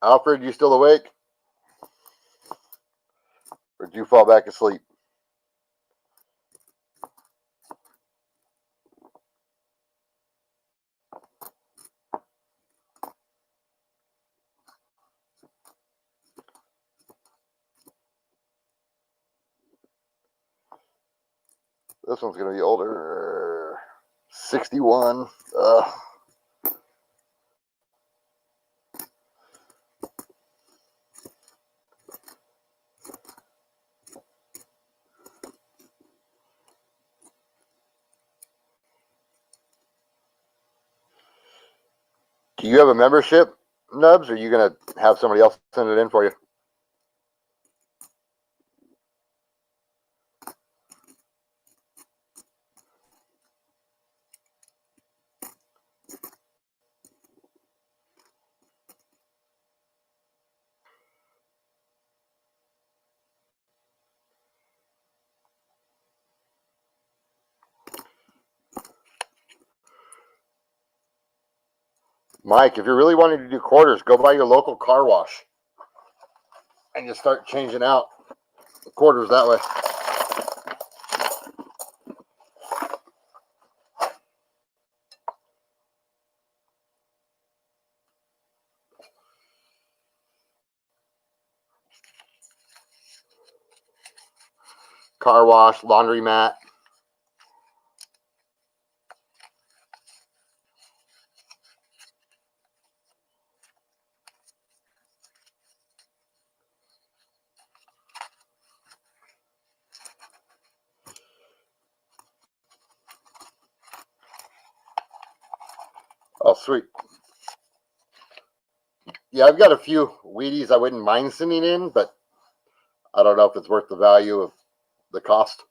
Alfred, you still awake? Or did you fall back asleep? This one's going to be older. 61. Do you have a membership, Nubs, or are you going to have somebody else send it in for you? Mike, if you're really wanting to do quarters, go by your local car wash and just start changing out the quarters that way. car wash, laundromat. Oh, sweet. Yeah, I've got a few Wheaties I wouldn't mind sending in, but I don't know if it's worth the value of the cost.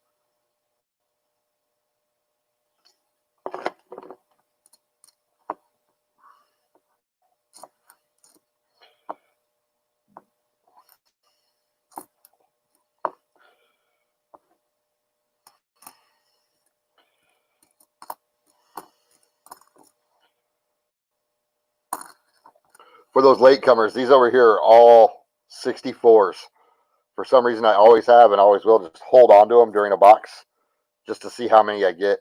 For those latecomers, these over here are all 64s. For some reason, I always have and always will just hold on to them during a box just to see how many I get.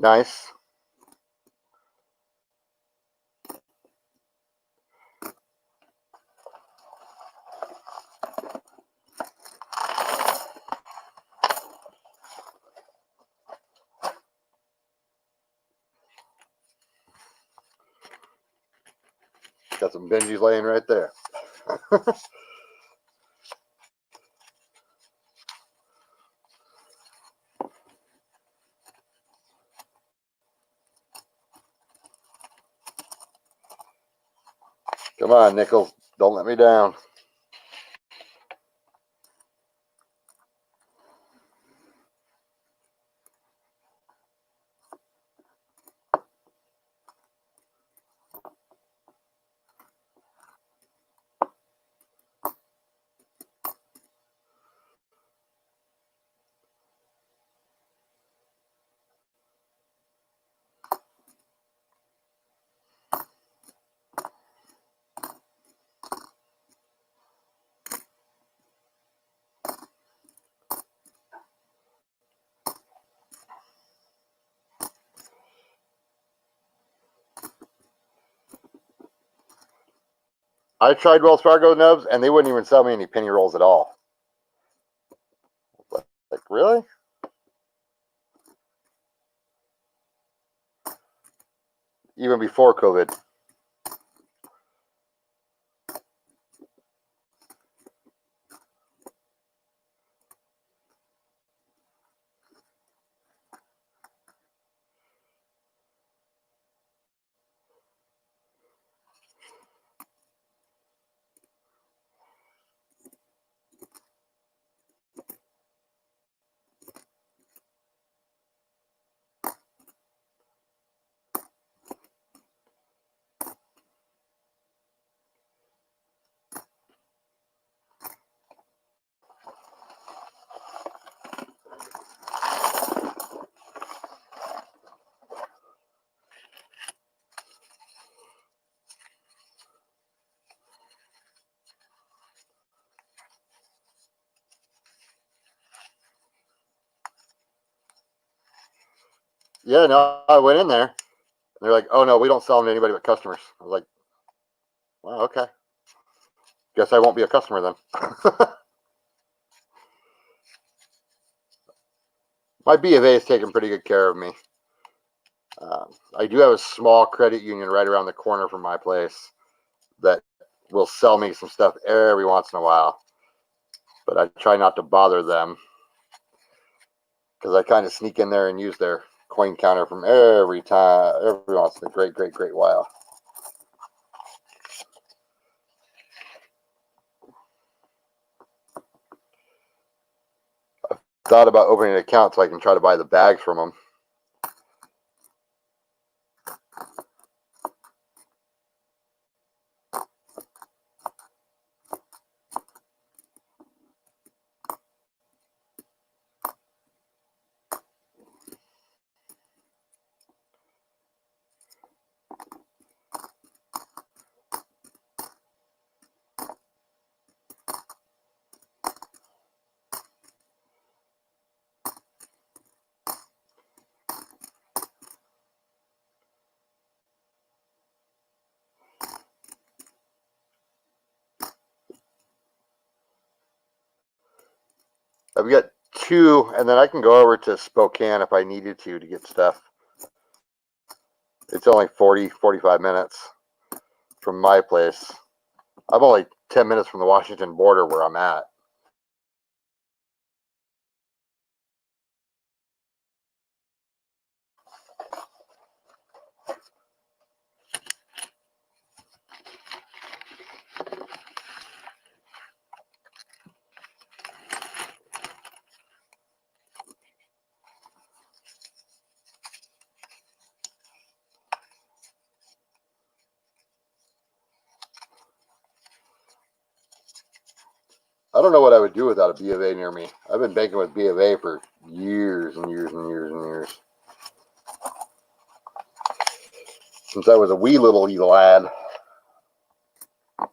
Nice. Got some Benjis laying right there. Come on, Nichols. Don't let me down. I tried Wells Fargo nubs, and they wouldn't even sell me any penny rolls at all. Like, really? Even before COVID. Yeah, no, I went in there. And they're like, oh, no, we don't sell them to anybody but customers. I was like, well, okay. Guess I won't be a customer then. My B of A is taking pretty good care of me. I do have a small credit union right around the corner from my place that will sell me some stuff every once in a while. But I try not to bother them because I kind of sneak in there and use their coin counter from every once in a great while. I've thought about opening an account so I can try to buy the bags from them. I've got 2, and then I can go over to Spokane if I needed to get stuff. It's only 45 minutes from my place. I'm only 10 minutes from the Washington border where I'm at. I don't know what I would do without a B of A near me. I've been banking with B of A for years and years and years and years. Since I was a wee little lad. Of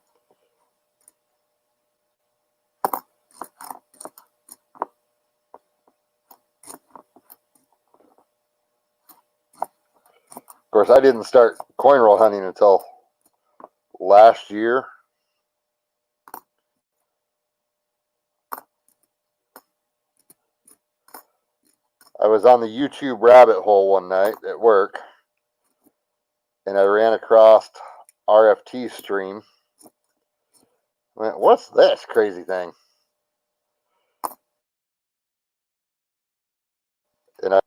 course, I didn't start coin roll hunting until last year. I was on the YouTube rabbit hole one night at work, and I ran across RFT stream. I went, what's this crazy thing? And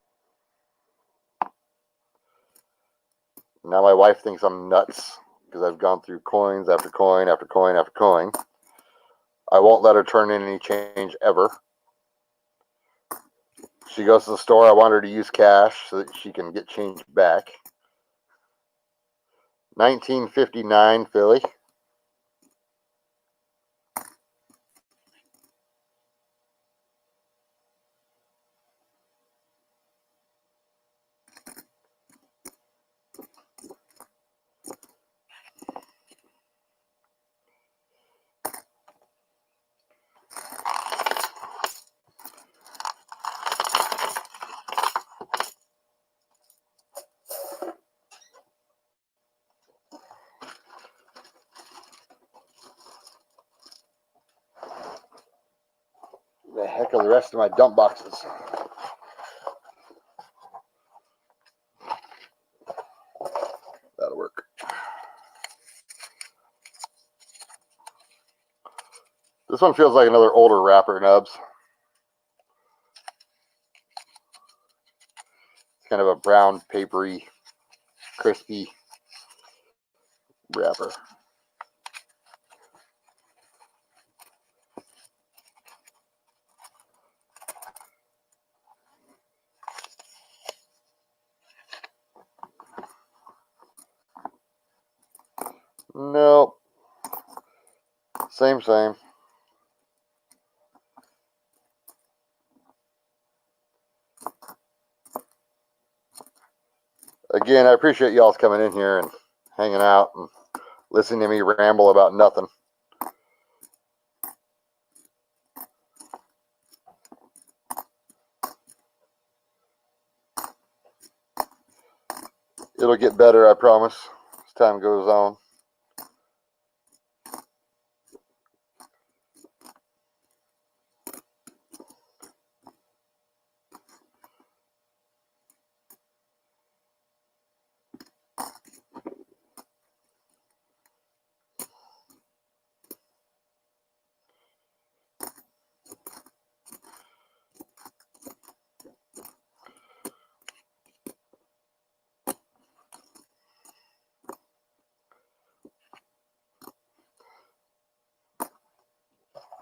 now my wife thinks I'm nuts because I've gone through coins after coin after coin after coin. I won't let her turn in any change ever. She goes to the store. I want her to use cash so that she can get change back. 1959 Philly. The heck are the rest of my dump boxes? That'll work. This one feels like another older wrapper, Nubs. It's kind of a brown, papery, crispy wrapper. Nope. Same. Again, I appreciate y'all's coming in here and hanging out and listening to me ramble about nothing. It'll get better, I promise, as time goes on.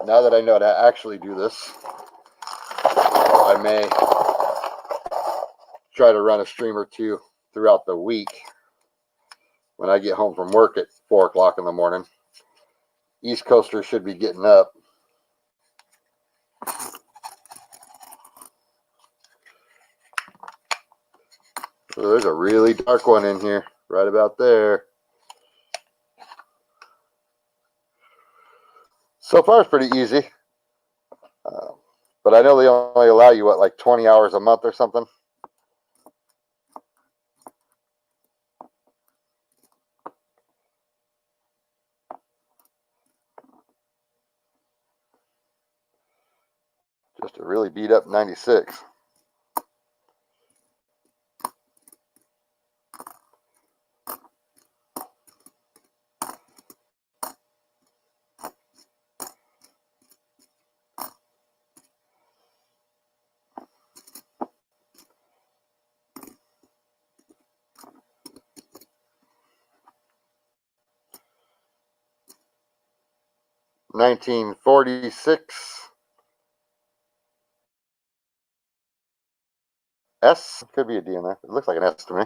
now that I know how to actually do this, I may try to run a stream or two throughout the week when I get home from work at 4 o'clock in the morning. East Coasters should be getting up. Oh, there's a really dark one in here, right about there. So far, it's pretty easy. But I know they only allow you, what, like 20 hours a month or something? Just a really beat up 96. $1946 S. Could be a D in there. It looks like an S to me.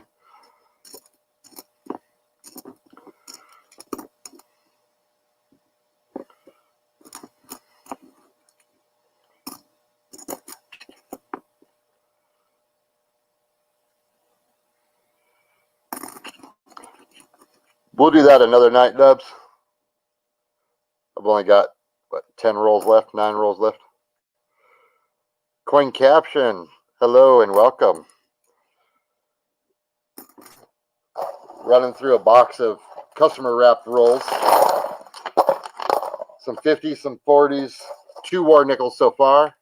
We'll do that another night, Dubs. I've only got, what, 10 rolls left, 9 rolls left. Coin caption. Hello and welcome. Running through a box of customer wrapped rolls. Some 50s, some 40s, 2 war nickels so far.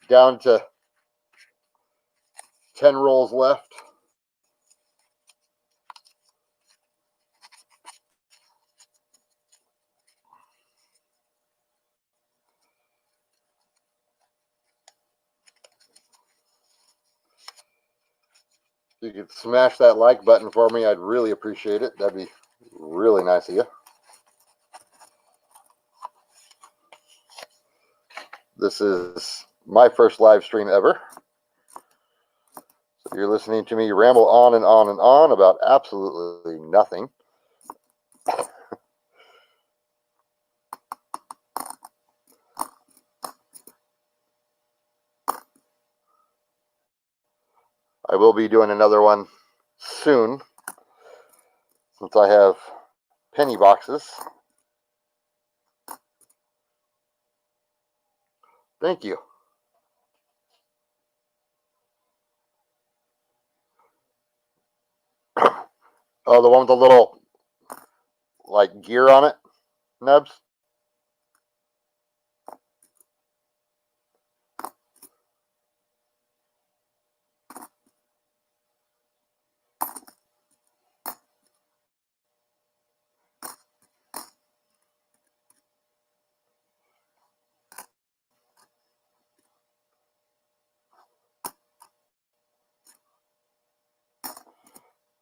Down to 10 rolls left. If you could smash that like button for me, I'd really appreciate it. That'd be really nice of you. This is my first live stream ever. So you're listening to me ramble on and on and on about absolutely nothing. I will be doing another one soon, since I have penny boxes. Thank you. Oh, the one with the little, like, gear on it, Nubs?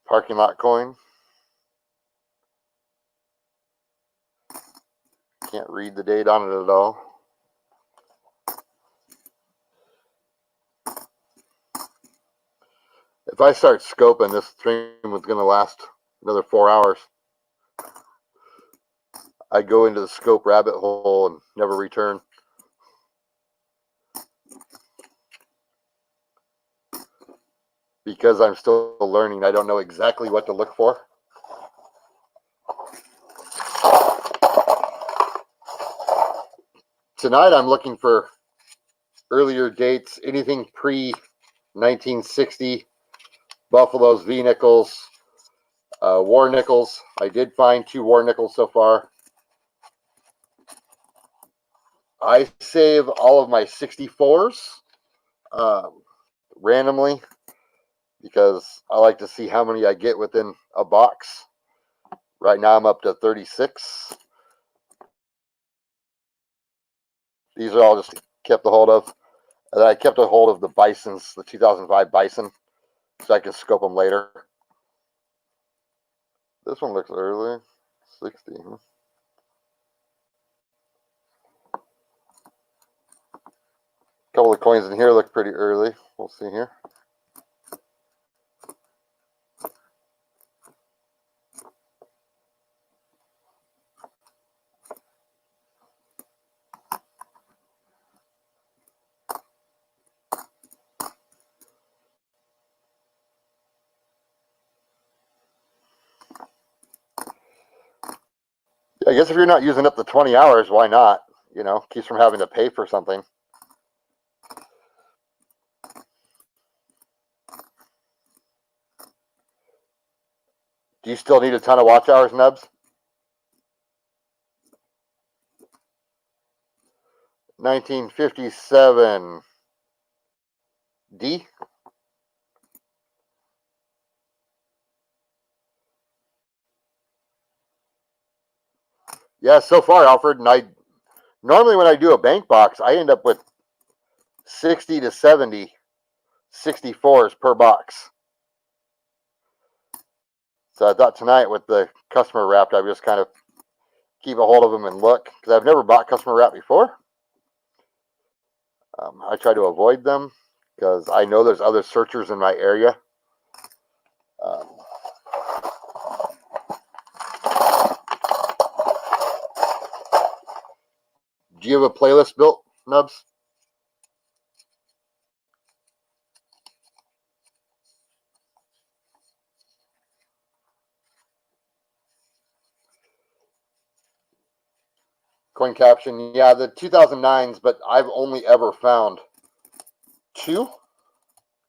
Parking lot coin. Can't read the date on it at all. If I start scoping, this stream was going to last another 4 hours. I go into the scope rabbit hole and never return. Because I'm still learning, I don't know exactly what to look for. Tonight I'm looking for earlier dates, anything pre-1960, Buffalo's, V-nickels, war nickels. I did find 2 war nickels so far. I save all of my 64s randomly because I like to see how many I get within a box. Right now I'm up to 36. These are all just kept a hold of. And I kept a hold of the Bisons, the 2005 Bison, so I can scope them later. This one looks early. 60. couple of coins in here look pretty early. We'll see here. I guess if you're not using up the 20 hours, why not? You know, keeps from having to pay for something. Do you still need a ton of watch hours, Nubs? 1957 D. Yeah, so far, Alfred, and I normally when I do a bank box, I end up with 60 to 70 64s per box. So I thought tonight with the customer wrapped, I would just kind of keep a hold of them and look, because I've never bought customer wrap before. I try to avoid them because I know there's other searchers in my area. Do you have a playlist built, Nubs? Coin caption, yeah, the 2009s, but I've only ever found 2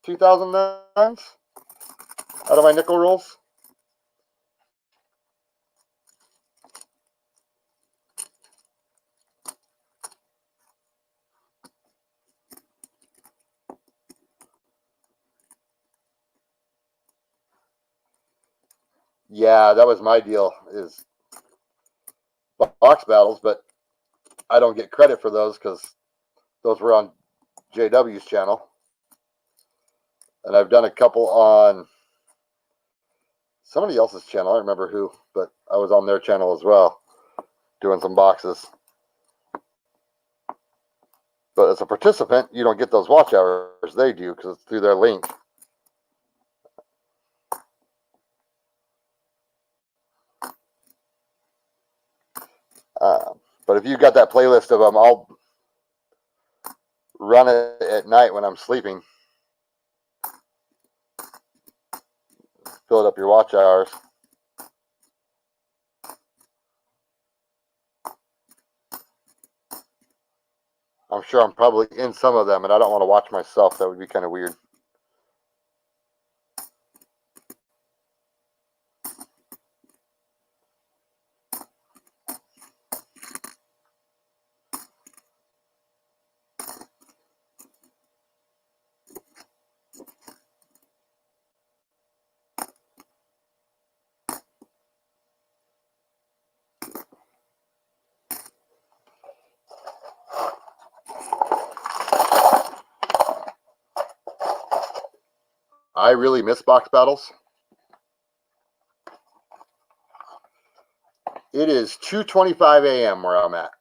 2009s out of my nickel rolls. Yeah, that was my deal, is box battles, but I don't get credit for those because those were on JW's channel. And I've done a couple on somebody else's channel. I don't remember who, but I was on their channel as well, doing some boxes. But as a participant, you don't get those watch hours. They do because it's through their link. But if you've got that playlist of them, I'll run it at night when I'm sleeping. Fill up your watch hours. I'm sure I'm probably in some of them, and I don't want to watch myself. That would be kind of weird. I really miss box battles. It is 2:25 a.m. where I'm at.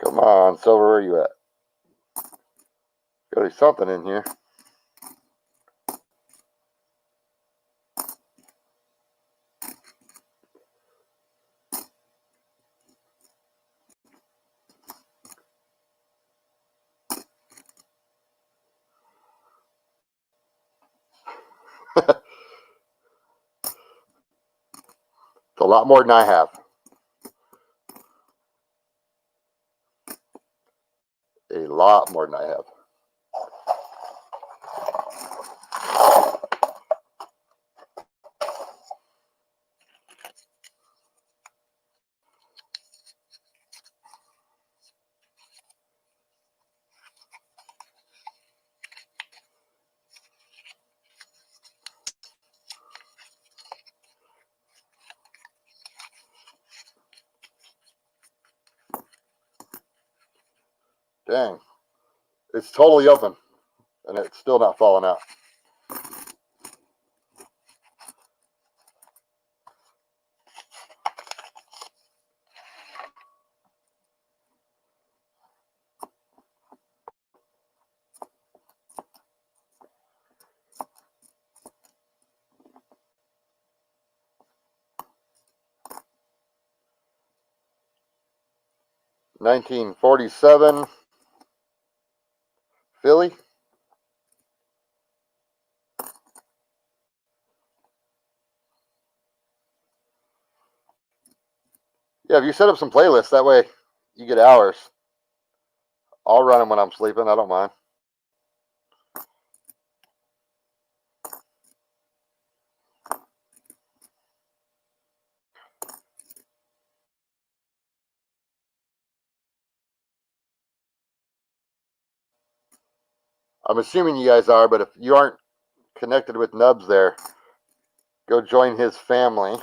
Come on, Silver, where are you at? Gotta be something in here. lot more than I have. A lot more than I have. Dang. It's totally open, and it's still not falling out. $1947 Philly. Yeah, if you set up some playlists, that way you get hours. I'll run them when I'm sleeping. I don't mind. I'm assuming you guys are, but if you aren't connected with Nubs there, go join his family.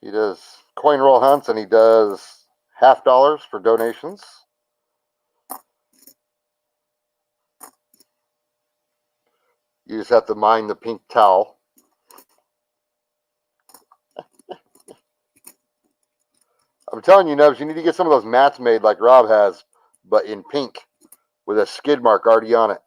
He does coin roll hunts, and he does $50 for donations. You just have to mind the pink towel. I'm telling you, Nubs, you need to get some of those mats made like Rob has, but in pink with a skid mark already on it.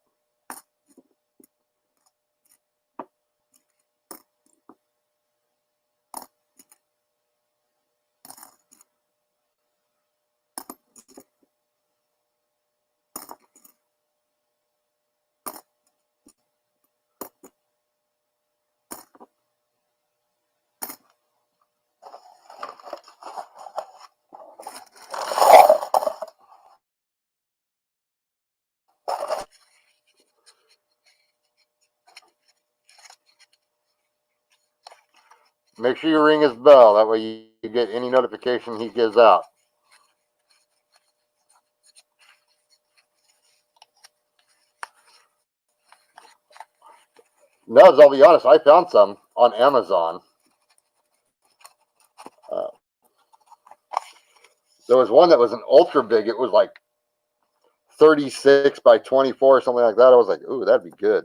Make sure you ring his bell. That way you get any notification he gives out. Nubs, I'll be honest, I found some on Amazon. There was one that was an ultra big. It was like 36 by 24 or something like that. I was like, ooh, that'd be good.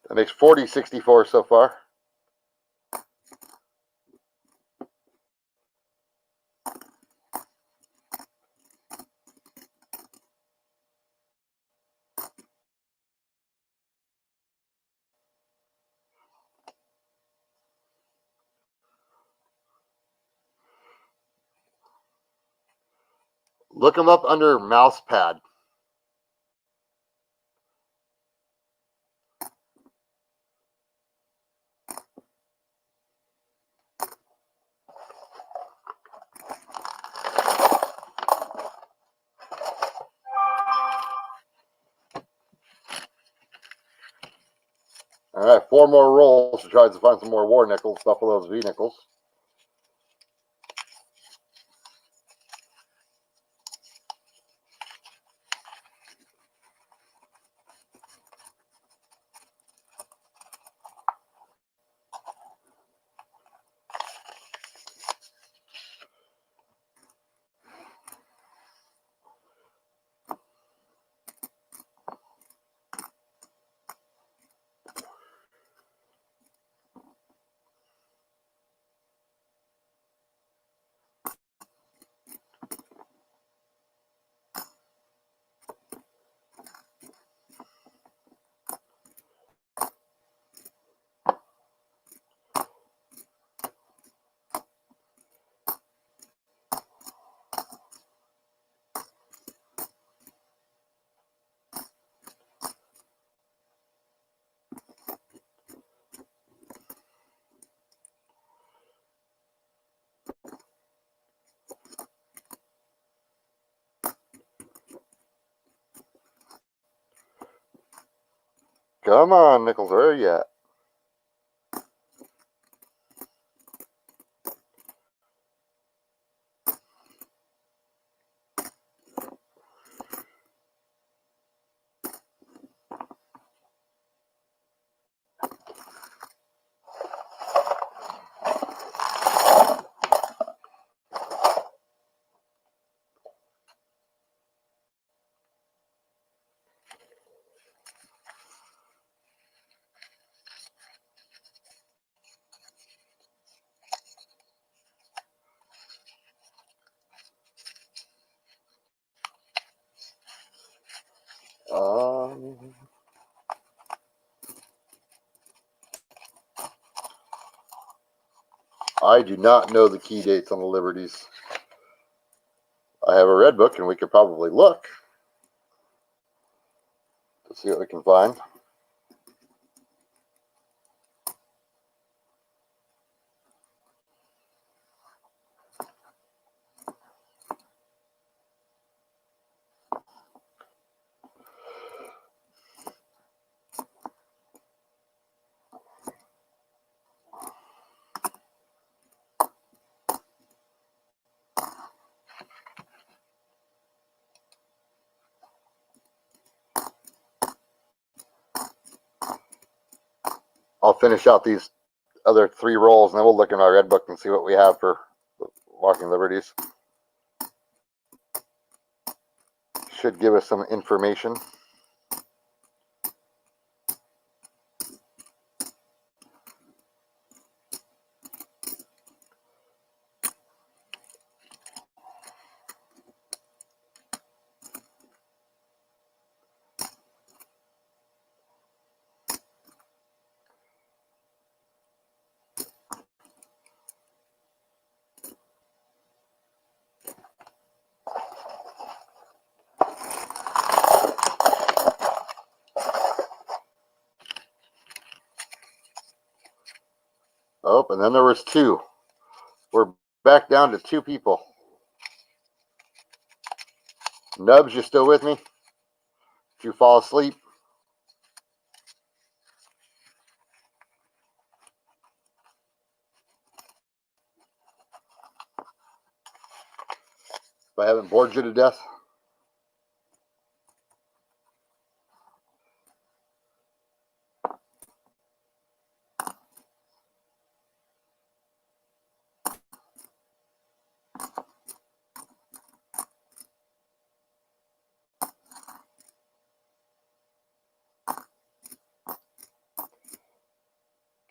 That makes 4064 so far. Look them up under mouse pad. All right, 4 more rolls to try to find some more war nickels, Buffalo's V nickels. Come on, Nichols, where are you at? I do not know the key dates on the Liberties. I have a red book, and we could probably look to see what we can find. I'll finish out these other 3 rolls, and then we'll look in my red book and see what we have for Walking Liberties. Should give us some information. Oh, and then there was 2. We're back down to 2 people. Nubs, you still with me? Did you fall asleep? If I haven't bored you to death?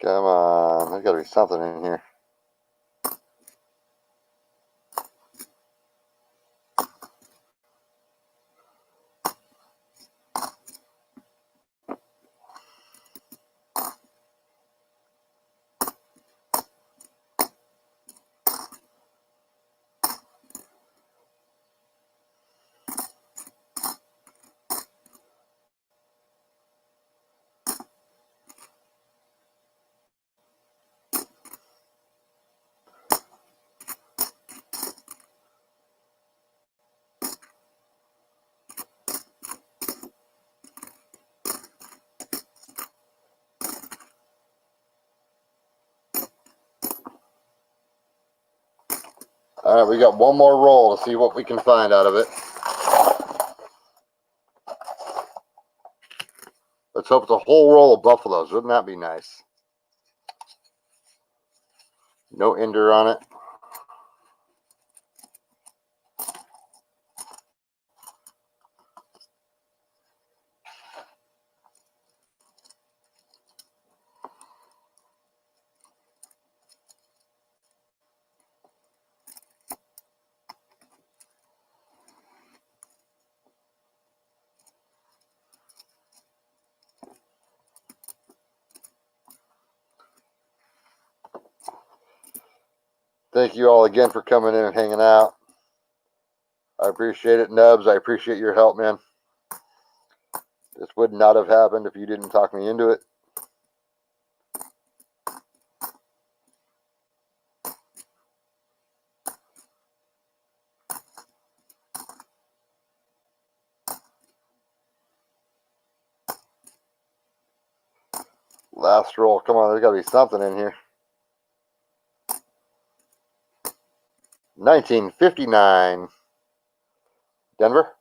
Come on, there's got to be something in here. All right, we got one more roll to see what we can find out of it. Let's hope it's a whole roll of buffaloes. Wouldn't that be nice? No ender on it. Thank you all again for coming in and hanging out. I appreciate it, Nubs. I appreciate your help, man. This would not have happened if you didn't talk me into it. Last roll. Come on, there's got to be something in here. 1959. Denver.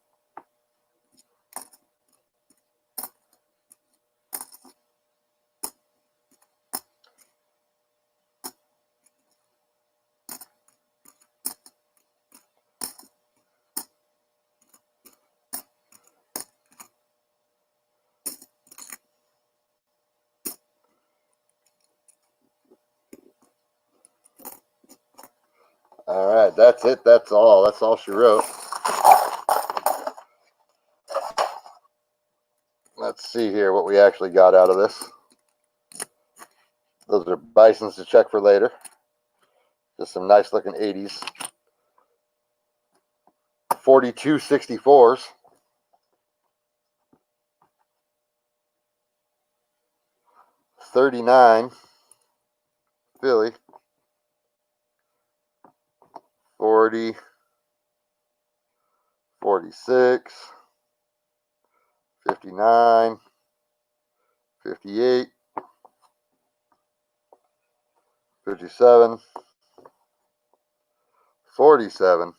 All right, that's it. That's all she wrote. Let's see here what we actually got out of this. Those are Bisons to check for later. Just some nice looking 80s. 42 64s. 39 Philly. 40, 46, 59, 58, 57, 47,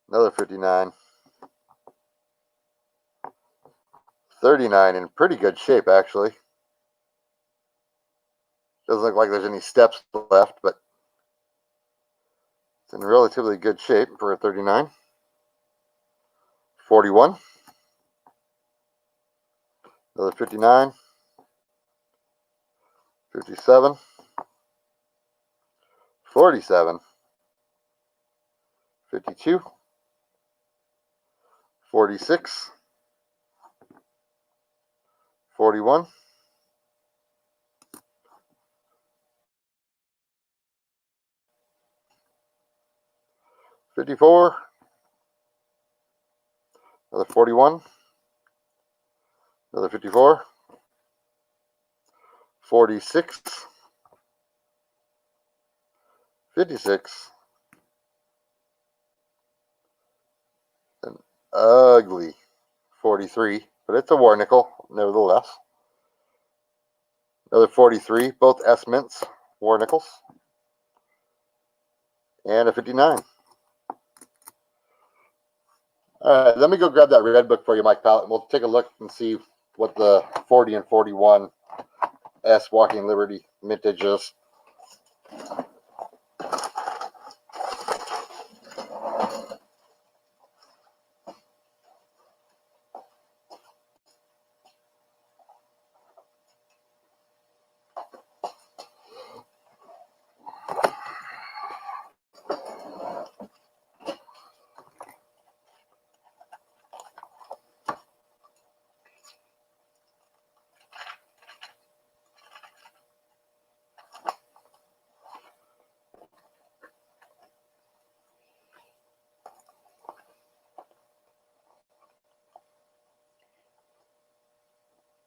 another 59, 39 in pretty good shape actually. Doesn't look like there's any steps left, but it's in relatively good shape for a 39. 41, another 59, 57, 47, 52, 46, 41, 54, another 41, another 54, 46, 56, an ugly 43, but it's a war nickel nevertheless. Another 43, both S mints, war nickels, and a 59. All right, let me go grab that red book for you, Mike Pallet, and we'll take a look and see what the 40 and 41 S Walking Liberty mintage is.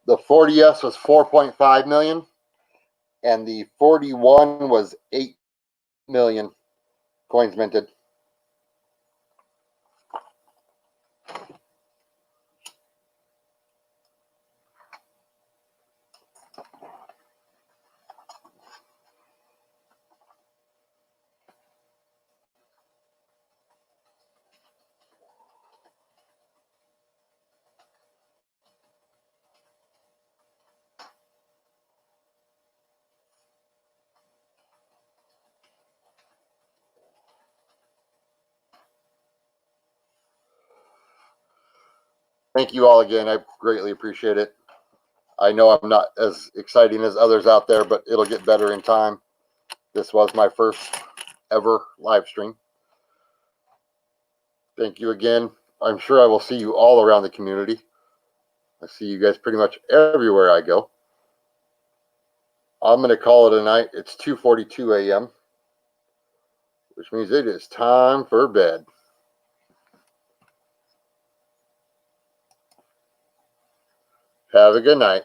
The 40S was 4.5 million, and the 41 was 8 million coins minted. Thank you all again. I greatly appreciate it. I know I'm not as exciting as others out there, but it'll get better in time. This was my first ever live stream. Thank you again. I'm sure I will see you all around the community. I see you guys pretty much everywhere I go. I'm going to call it a night. It's 2:42 a.m., which means it is time for bed. Have a good night.